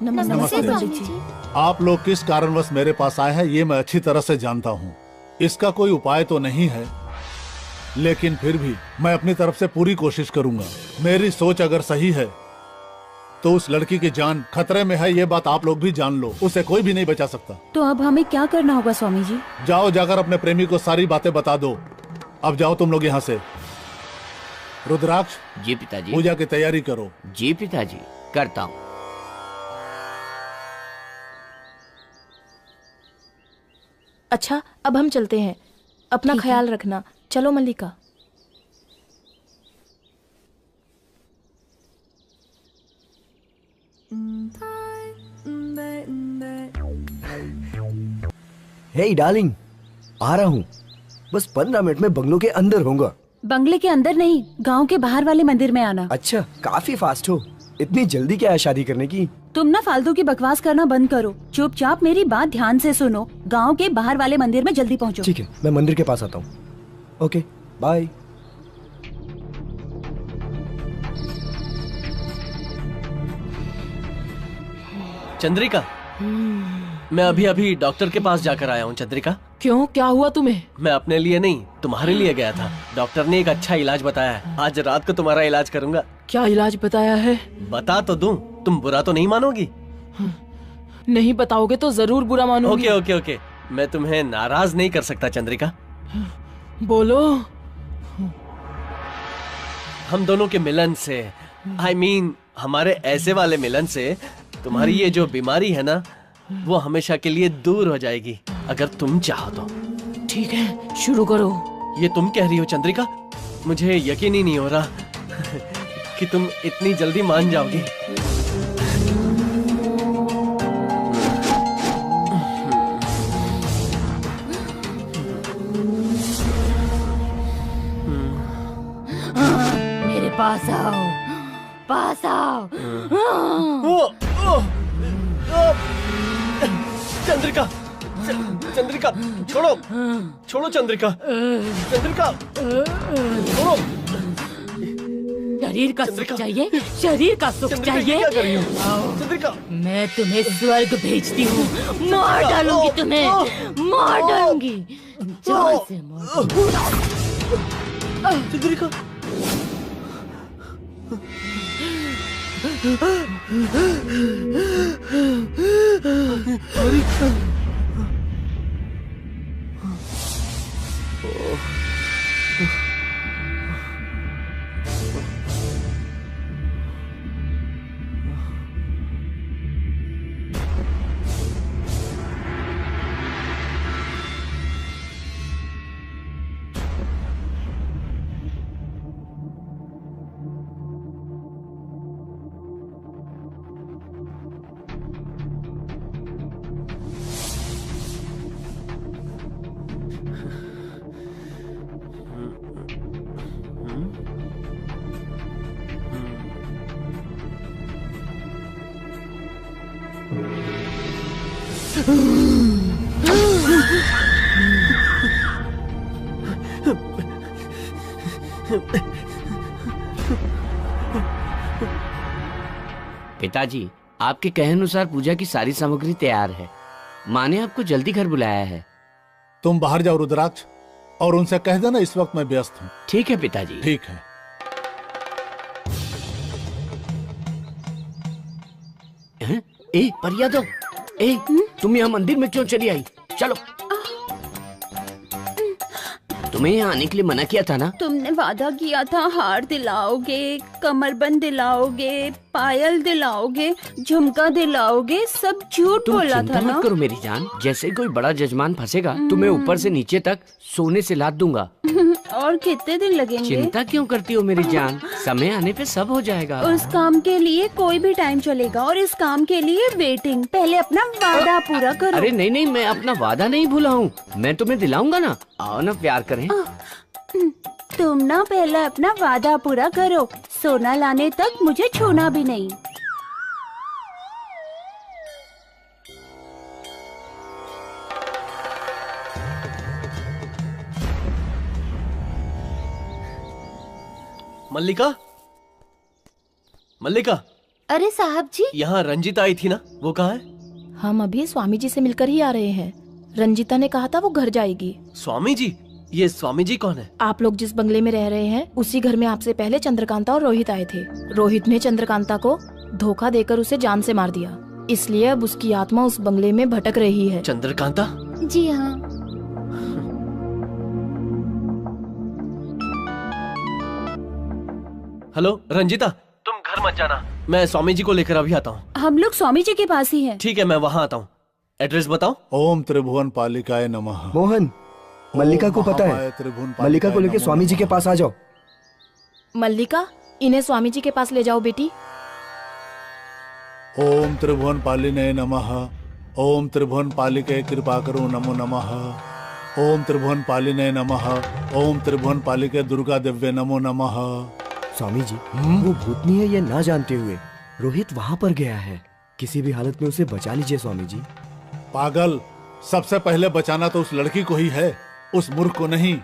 नमस्ते स्वामी जी। आप लोग किस कारणवश मेरे पास आए हैं ये मैं अच्छी तरह से जानता हूँ। इसका कोई उपाय तो नहीं है, लेकिन फिर भी मैं अपनी तरफ से पूरी कोशिश करूंगा। मेरी सोच अगर सही है तो उस लड़की की जान खतरे में है, ये बात आप लोग भी जान लो। उसे कोई भी नहीं बचा सकता। तो अब हमें क्या करना होगा स्वामी जी? जाओ, जाकर अपने प्रेमी को सारी बातें बता दो। अब जाओ तुम लोग यहाँ से। रुद्राक्ष, जी पिताजी। पूजा की तैयारी करो। जी पिताजी, करता हूँ। अच्छा, अब हम चलते हैं। अपना ठीक है। ख्याल रखना। चलो मल्लिका। हे डार्लिंग, आ रहा हूँ। बस 15 मिनट में बंगलों के अंदर होऊंगा। बंगले के अंदर नहीं, गांव के बाहर वाले मंदिर में आना। अच्छा, काफी फास्ट हो। इतनी जल्दी क्या है शादी करने की? तुम ना फालतू की बकवास करना बंद करो, चुपचाप मेरी बात ध्यान से सुनो। गांव के बाहर वाले मंदिर में जल्दी पहुंचो। ठीक है, मैं मंदिर के पास आता हूँ। Okay, bye. चंद्रिका, मैं अभी अभी डॉक्टर के पास जाकर आया हूँ। चंद्रिका, क्यों, क्या हुआ तुम्हें? मैं अपने लिए नहीं, तुम्हारे लिए गया था। डॉक्टर ने एक अच्छा इलाज बताया है। आज रात को तुम्हारा इलाज करूंगा। क्या इलाज बताया है? बता तो दूं, तुम बुरा तो नहीं मानोगी? नहीं बताओगे तो जरूर बुरा मानूंगी। ओके ओके ओके, मैं तुम्हें नाराज नहीं कर सकता चंद्रिका। बोलो। हम दोनों के मिलन से, I mean, हमारे ऐसे वाले मिलन से तुम्हारी ये जो बीमारी है ना, वो हमेशा के लिए दूर हो जाएगी, अगर तुम चाहो तो। ठीक है, शुरू करो। ये तुम कह रही हो चंद्रिका? मुझे यकीन ही नहीं हो रहा कि तुम इतनी जल्दी मान जाओगी। मेरे पास आओ, पास आओ। चंद्रिका, चंद्रिका, छोड़ो, छोड़ो चंद्रिका, चंद्रिका, छोड़ो। शरीर का सुख चंद्रिका। चाहिए, शरीर का सुख चंद्रिका, ये चाहिए। क्या कर रही हो? चंद्रिका, मैं तुम्हें स्वर्ग भेजती हूँ। मार डालूंगी तुम्हें, मार डालूंगी। जान से मार। चंद्रिका, पिताजी, आपके कहे अनुसार पूजा की सारी सामग्री तैयार है। माँ ने आपको जल्दी घर बुलाया है। तुम बाहर जाओ रुद्राक्ष, और उनसे कह देना इस वक्त मैं व्यस्त हूँ। ठीक है पिताजी। ठीक है। हैं? ए परिया दो, ए तुम यहाँ मंदिर में क्यों चली आई? चलो, तुम्हें यहाँ आने के लिए मना किया था ना? तुमने वादा किया था हार दिलाओगे, कमरबंद दिलाओगे, पायल दिलाओगे, झुमका दिलाओगे, सब झूठ तुम बोला चिंता था ना। मत करो मेरी जान, जैसे कोई बड़ा जजमान फंसेगा तुम्हें ऊपर से नीचे तक सोने से लाद दूंगा। और कितने दिन लगेंगे? चिंता क्यों करती हो मेरी जान, समय आने पे सब हो जाएगा। उस काम के लिए कोई भी टाइम चलेगा, और इस काम के लिए वेटिंग। पहले अपना वादा पूरा करो। अरे नहीं नहीं, मैं अपना वादा नहीं भूला हूँ, मैं तुम्हें दिलाऊंगा ना। आओ ना, प्यार करें। तुम ना पहले अपना वादा पूरा करो, सोना लाने तक मुझे छूना भी नहीं। मल्लिका, मल्लिका, अरे साहब जी, यहाँ रंजीता आई थी ना, वो कहाँ है? हम अभी स्वामी जी से मिलकर ही आ रहे हैं। रंजीता ने कहा था वो घर जाएगी। स्वामी जी? ये स्वामी जी कौन है? आप लोग जिस बंगले में रह रहे हैं, उसी घर में आपसे पहले चंद्रकांता और रोहित आए थे। रोहित ने चंद्रकांता को धोखा देकर उसे जान से मार दिया, इसलिए अब उसकी आत्मा उस बंगले में भटक रही है। चंद्रकांता, जी हाँ। हेलो रंजिता, तुम घर मत जाना, मैं स्वामी जी को लेकर अभी आता हूँ। हम लोग स्वामी जी के पास ही हैं। ठीक है, मैं वहाँ आता हूँ। एड्रेस बताओ। ओम त्रिभुवन पालिकाय नमः। मोहन, मल्लिका को पता महामाया है, त्रिभुवन मल्लिका को पालिकाय लेके नमः। स्वामी जी के पास आ जाओ। मल्लिका, इन्हें स्वामी जी के पास ले जाओ बेटी। ओम त्रिभुवन पालिने नमः। ओम त्रिभुवन पालिके कृपा करो नमो नमः। ओम त्रिभुवन पालिने नमः। ओम त्रिभुवन पालिके दुर्गा दिव्य नमो नमः। स्वामी जी, वो भूतनी है ये ना जानते हुए रोहित वहाँ पर गया है, किसी भी हालत में उसे बचा लीजिए स्वामी जी। पागल, सबसे पहले बचाना तो उस लड़की को ही है, उस मूर्ख को नहीं।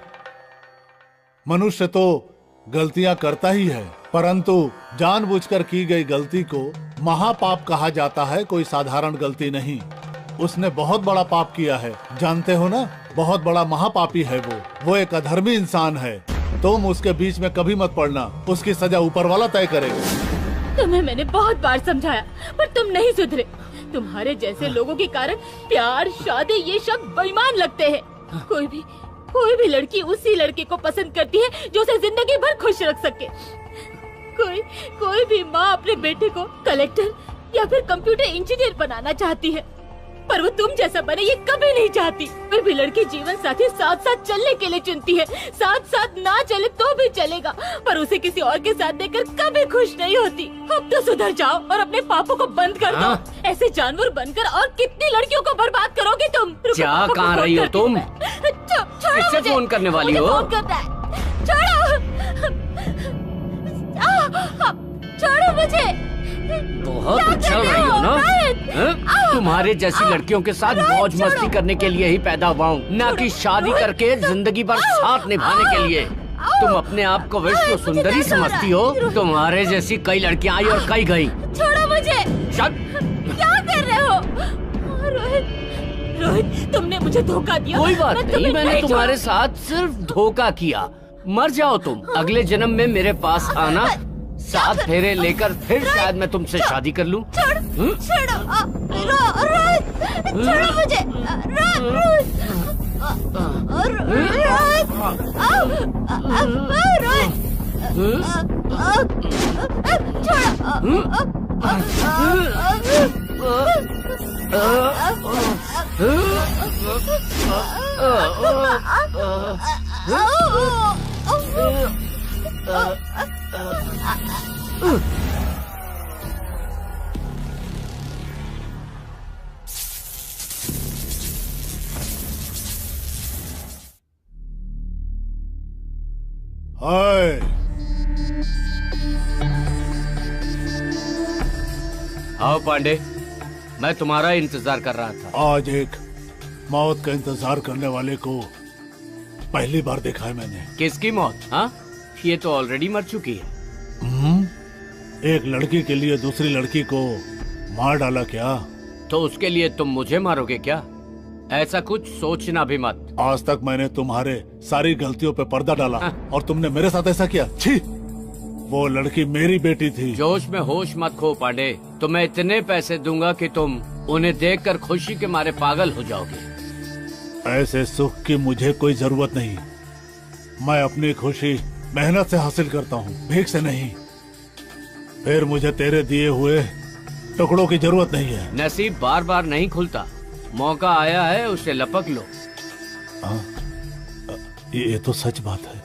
मनुष्य तो गलतियां करता ही है, परंतु जानबूझकर की गई गलती को महापाप कहा जाता है, कोई साधारण गलती नहीं। उसने बहुत बड़ा पाप किया है, जानते हो ना, बहुत बड़ा महापापी है वो एक अधर्मी इंसान है। तुम उसके बीच में कभी मत पड़ना, उसकी सजा ऊपर वाला तय करेगा। तुम्हें मैंने बहुत बार समझाया, पर तुम नहीं सुधरे। तुम्हारे जैसे लोगों के कारण प्यार, शादी ये शब्द बेईमान लगते हैं। कोई भी लड़की उसी लड़के को पसंद करती है जो उसे जिंदगी भर खुश रख सके। कोई भी माँ अपने बेटे को कलेक्टर या फिर कंप्यूटर इंजीनियर बनाना चाहती है, पर वो तुम जैसा बने ये कभी नहीं चाहती। फिर भी लड़की जीवन साथी साथ साथ चलने के लिए चुनती है। साथ साथ ना चले तो भी चलेगा, पर उसे किसी और के साथ देखकर कभी खुश नहीं होती। अब तो सुधर जाओ और अपने पापों को बंद कर दो। ऐसे जानवर बनकर और कितनी लड़कियों को बर्बाद करोगे तुम। क्या कहाँ रही हो तुम? किससे फोन करने वाली हो? फोन करता है। छोड़ो मुझे। बहुत उछल रही हो ना? तुम्हारे जैसी लड़कियों के साथ मौज मस्ती करने के लिए ही पैदा हुआ हूँ, न कि शादी करके जिंदगी भर साथ निभाने के लिए। तुम अपने आप को विश्व सुंदरी समझती हो? तुम्हारे जैसी कई लड़कियां आई और कई गई। छोड़ो मुझे। क्या कर रहे हो? रोहित, तुमने मुझे धोखा दिया। कोई बात नहीं, मैंने तुम्हारे साथ सिर्फ धोखा किया। मर जाओ तुम, अगले जन्म में मेरे पास आना, 7 फेरे लेकर फिर शायद मैं तुमसे शादी कर लूं। छोड़ो मुझे। हाय, आओ पांडे, मैं तुम्हारा इंतजार कर रहा था। आज एक मौत का इंतजार करने वाले को पहली बार देखा है मैंने। किसकी मौत? हाँ, ये तो ऑलरेडी मर चुकी है। एक लड़की के लिए दूसरी लड़की को मार डाला क्या? तो उसके लिए तुम मुझे मारोगे क्या? ऐसा कुछ सोचना भी मत। आज तक मैंने तुम्हारे सारी गलतियों पे पर्दा डाला और तुमने मेरे साथ ऐसा किया। छी! वो लड़की मेरी बेटी थी। जोश में होश मत खो पांडे, तुम्हें इतने पैसे दूंगा कि तुम उन्हें देखकर खुशी के मारे पागल हो जाओगे। ऐसे सुख की मुझे कोई जरूरत नहीं। मैं अपनी खुशी मेहनत से हासिल करता हूँ, भीख से नहीं। फिर मुझे तेरे दिए हुए टुकड़ों की जरूरत नहीं है। नसीब बार बार नहीं खुलता, मौका आया है उसे लपक लो। ये तो सच बात है।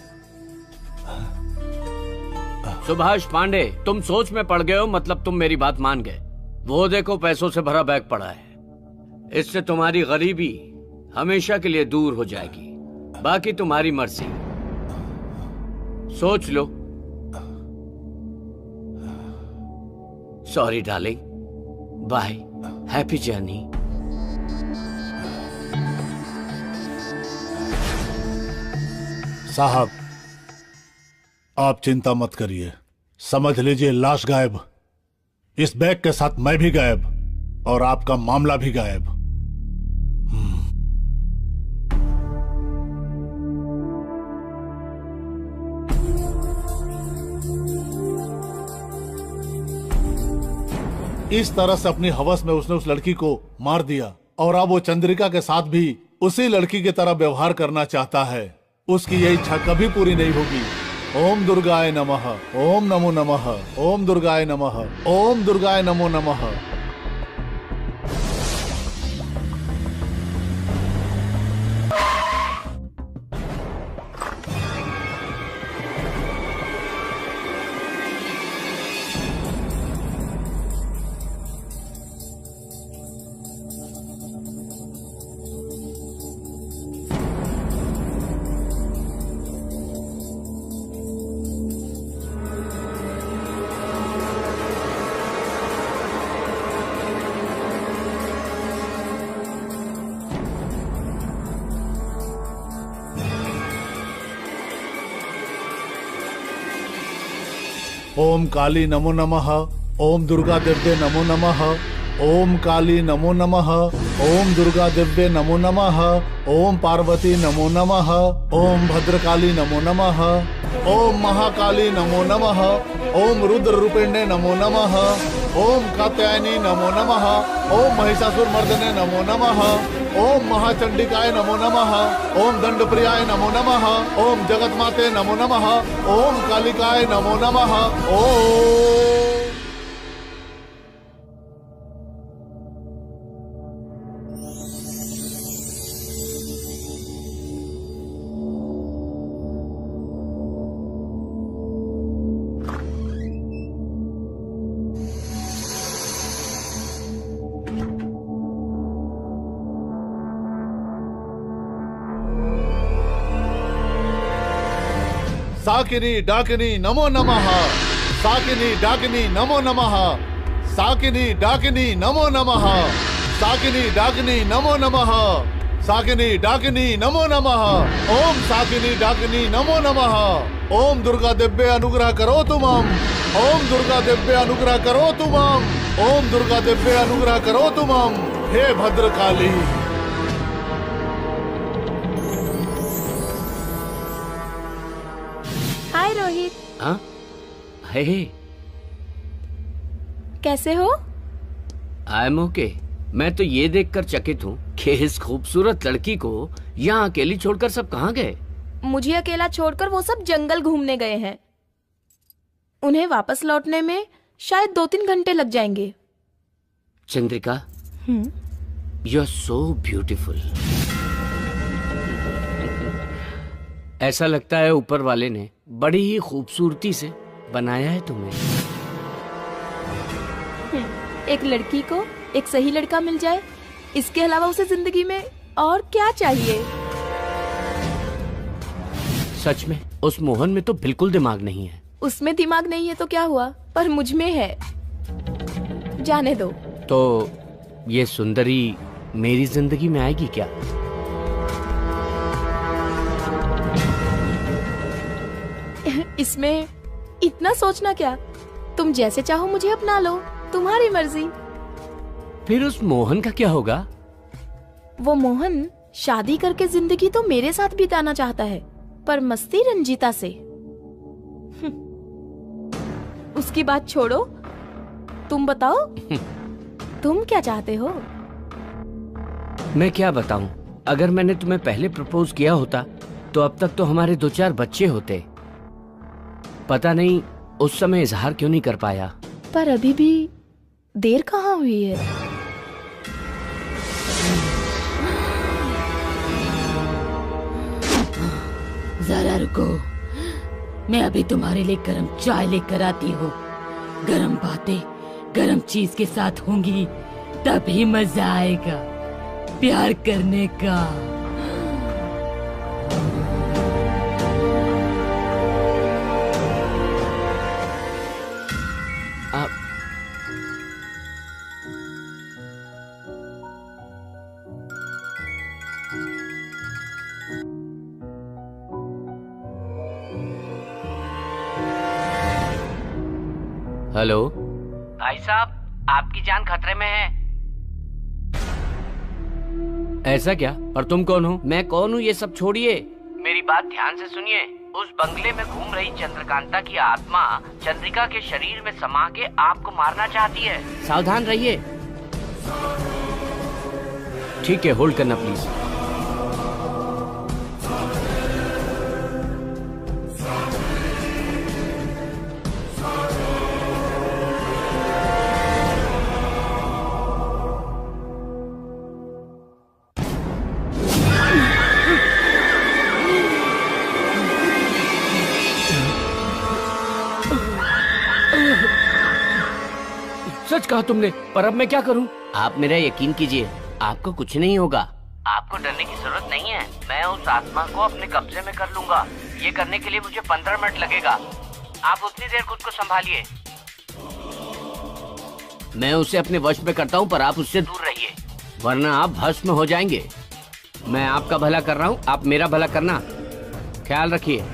सुभाष पांडे, तुम सोच में पड़ गए हो, मतलब तुम मेरी बात मान गए। वो देखो पैसों से भरा बैग पड़ा है, इससे तुम्हारी गरीबी हमेशा के लिए दूर हो जाएगी। बाकी तुम्हारी मर्जी, सोच लो। Sorry darling, bye, happy journey. साहब, आप चिंता मत करिए, समझ लीजिए लाश गायब, इस बैग के साथ मैं भी गायब और आपका मामला भी गायब। इस तरह से अपनी हवस में उसने उस लड़की को मार दिया और अब वो चंद्रिका के साथ भी उसी लड़की की तरह व्यवहार करना चाहता है। उसकी यह इच्छा कभी पूरी नहीं होगी। ओम दुर्गाय नमः, ओम नमो नमः, ओम दुर्गाय नमः, ओम दुर्गाय नमो नमः। ओम काली नमो नमः, ओम दुर्गा दिव्ये नमो नमः, ओम काली नमो नमः, ओम दुर्गा दिव्ये नमो नमः, ओम पार्वती नमो नमः, ओम भद्रकाली नमो नमः, ओम महाकाली नमो नमः, ओम रुद्र रूपिण्ये नमो नमः, ओम कात्यायनी नमो नमः, ओम महिषासुर मर्दने नमो नमः, ओम महाचंडिकाय नमो नमः, ओम दंडप्रियाय नमो नमः, ओम जगतमाते नमो नमः, ओम कालिकाय नमो नमः। ओम साकिनी डाकिनी नमो नमः, साकिनी डाकिनी नमो नमः, साकिनी डाकिनी नमो नमः, साकिनी डाकिनी नमो नमः, साकिनी डाकिनी नमो नमः, ओम साकिनी डाकिनी नमो नमः। ओम दुर्गा दिव्य अनुग्रह करो तुमम, ओम दुर्गा दिव्य अनुग्रह करो तुमम, ओम दुर्गा दिव्य अनुग्रह करो तुमम। हे भद्रकाली। हाय रोहित। हाँ? हे कैसे हो? I am okay. मैं तो ये देखकर चकित हूँ कि इस खूबसूरत लड़की को यहाँ अकेली छोड़कर सब कहाँ गए? मुझे अकेला छोड़कर वो सब जंगल घूमने गए हैं। उन्हें वापस लौटने में शायद 2-3 घंटे लग जाएंगे। Chandrika, you are so beautiful. ऐसा लगता है ऊपर वाले ने बड़ी ही खूबसूरती से बनाया है तुम्हें। एक लड़की को एक सही लड़का मिल जाए, इसके अलावा उसे जिंदगी में और क्या चाहिए? सच में उस मोहन में तो बिल्कुल दिमाग नहीं है। उसमें दिमाग नहीं है तो क्या हुआ, पर मुझ में है। जाने दो। तो ये सुंदरी मेरी जिंदगी में आएगी क्या? इसमें इतना सोचना क्या? तुम जैसे चाहो मुझे अपना लो, तुम्हारी मर्जी। फिर उस मोहन का क्या होगा? वो मोहन शादी करके जिंदगी तो मेरे साथ बिताना चाहता है, पर मस्ती रंजीता से। उसकी बात छोड़ो, तुम बताओ तुम क्या चाहते हो? मैं क्या बताऊं? अगर मैंने तुम्हें पहले प्रपोज किया होता तो अब तक तो हमारे 2-4 बच्चे होते। पता नहीं उस समय इजहार क्यों नहीं कर पाया। पर अभी भी देर कहाँ हुई है? जरा रुको, मैं अभी तुम्हारे लिए गरम चाय लेकर आती हूँ। गरम बातें गरम चीज के साथ होंगी तभी मजा आएगा प्यार करने का। हेलो भाई साहब, आपकी जान खतरे में है। ऐसा क्या? और तुम कौन हो? मैं कौन हूँ ये सब छोड़िए। मेरी बात ध्यान से सुनिए। उस बंगले में घूम रही चंद्रकांता की आत्मा चंद्रिका के शरीर में समा के आपको मारना चाहती है। सावधान रहिए। ठीक है, होल्ड करना प्लीज। सच कहा तुमने, पर अब मैं क्या करूं? आप मेरा यकीन कीजिए, आपको कुछ नहीं होगा। आपको डरने की जरूरत नहीं है। मैं उस आत्मा को अपने कब्जे में कर लूंगा। ये करने के लिए मुझे 15 मिनट लगेगा। आप उतनी देर खुद को संभालिए। मैं उसे अपने वश में करता हूं, पर आप उससे दूर रहिए, वरना आप भस्म हो जाएंगे। मैं आपका भला कर रहा हूं, आप मेरा भला करना। ख्याल रखिए।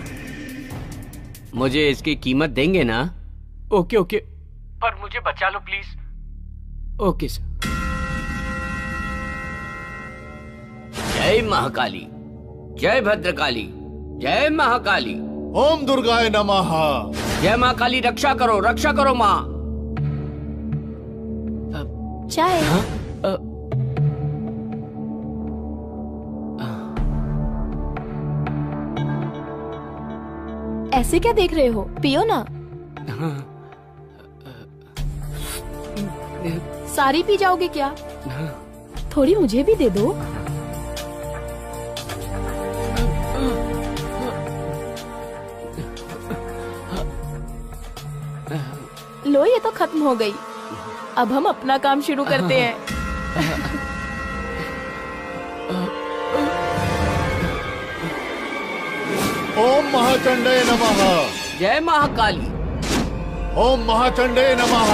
मुझे इसकी कीमत देंगे ना? ओके ओके, पर मुझे बचा लो प्लीज। Okay sir. जय महाकाली, जय भद्रकाली, जय महाकाली। ओम दुर्गाय नमः। जय महाकाली, रक्षा करो माँ। चाय। ऐसे क्या देख रहे हो, पियो ना। सारी पी जाओगे क्या? थोड़ी मुझे भी दे दो। लो, ये तो खत्म हो गई। अब हम अपना काम शुरू करते हैं। ओम महाचंडे नमः। जय महाकाली। ओम महाचंडे नमः।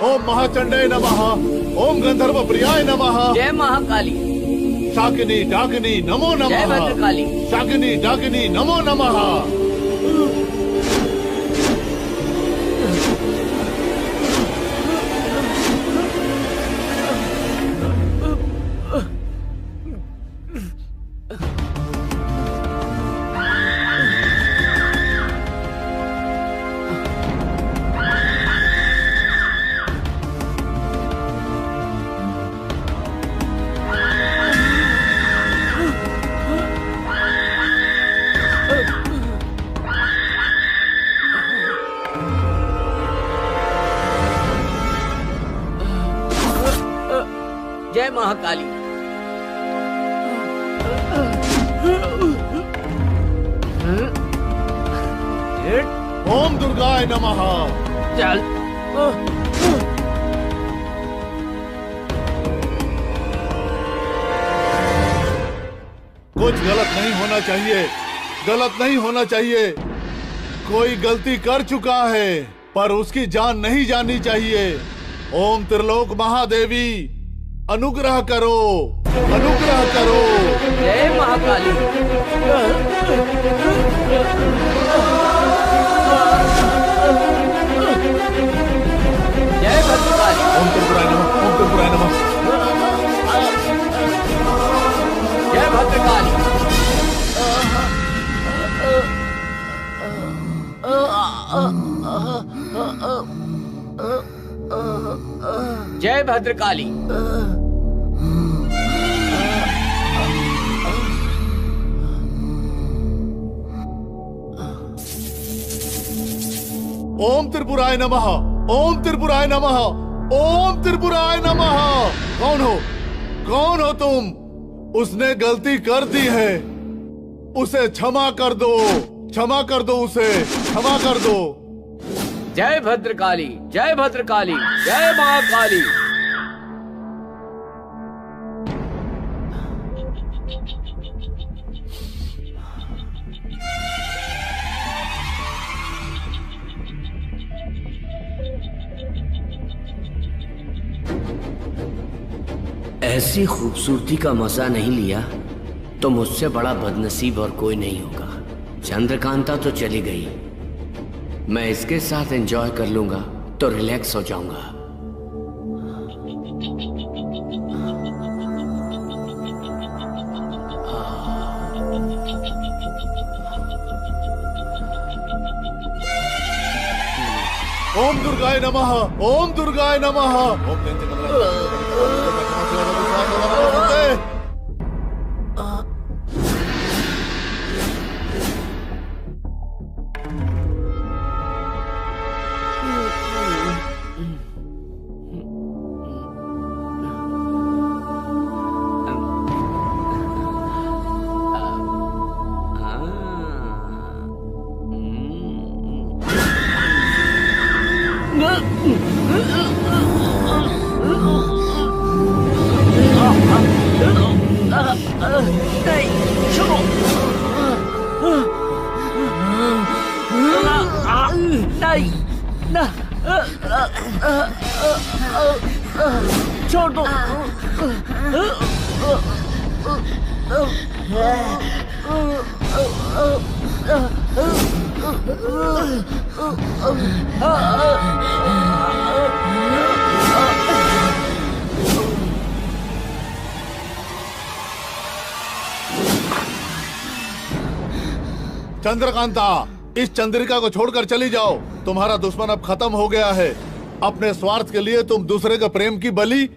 ओम महाचंडे नमः। ओम गंधर्व प्रियाय नमः। जय महाकाली। शाकिनी डाकिनी नमो नमः। जय भद्रकाली। शाकिनी डाकिनी नमो नमः। जय महाकाली। ओम दुर्गाय नमः। चल। कुछ गलत नहीं होना चाहिए, गलत नहीं होना चाहिए। कोई गलती कर चुका है, पर उसकी जान नहीं जानी चाहिए। ओम त्रिलोक महादेवी अनुग्रह करो, अनुग्रह करो। जय महाकाली। जय भद्रकाली। ओम त्रिपुराय नमः। ओम त्रिपुराय नमः। जय भद्रकाली। जय भद्रकाली। ओम त्रिपुराय नमः। ओम त्रिपुराय नमः। ओम त्रिपुराय नमः। कौन हो, कौन हो तुम? उसने गलती कर दी है, उसे क्षमा कर दो, क्षमा कर दो, उसे क्षमा कर दो। जय भद्रकाली, जय भद्रकाली, जय महाकाली। ऐसी खूबसूरती का मजा नहीं लिया तो मुझसे बड़ा बदनसीब और कोई नहीं होगा। चंद्रकांता तो चली गई, मैं इसके साथ एंजॉय कर लूंगा तो रिलैक्स हो जाऊंगा। ओम दुर्गाय नमः, ओम दुर्गाय नमः। ओम छोड़ दो। चंद्रकांता, इस चंद्रिका को छोड़कर चली जाओ। तुम्हारा दुश्मन अब खत्म हो गया है। अपने स्वार्थ के लिए तुम दूसरे के प्रेम की बलि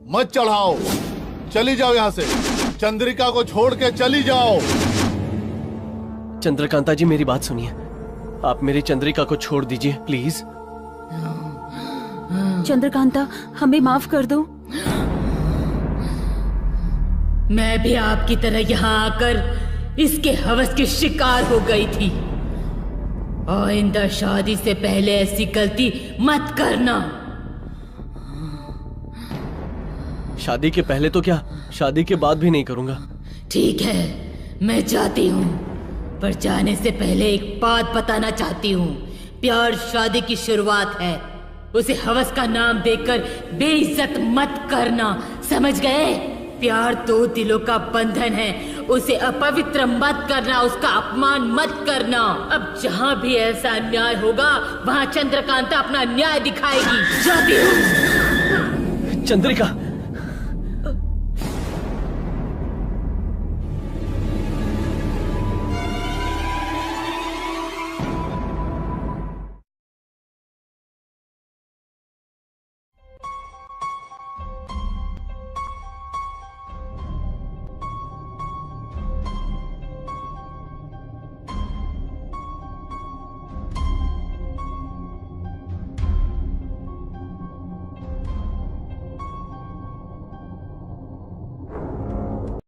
मत चढ़ाओ। चली जाओ यहाँ से। चंद्रिका को छोड़ के चली जाओ। चंद्रकांता जी, मेरी बात सुनिए। आप मेरी चंद्रिका को छोड़ दीजिए प्लीज। चंद्रकांता, हमें माफ कर दो। मैं भी आपकी तरह यहाँ आकर इसके हवस की शिकार हो गई थी। आइंदा शादी से पहले ऐसी गलती मत करना। शादी के पहले तो क्या, शादी के बाद भी नहीं करूंगा। ठीक है, मैं जाती हूँ, पर जाने से पहले एक बात बताना चाहती हूँ। प्यार शादी की शुरुआत है, उसे हवस का नाम देकर बेइज्जत मत करना, समझ गए? प्यार दो दिलों का बंधन है, उसे अपवित्र मत करना, उसका अपमान मत करना। अब जहाँ भी ऐसा अन्याय होगा वहाँ चंद्रकांता अपना न्याय दिखाएगी। जाती हूँ। चंद्रिका,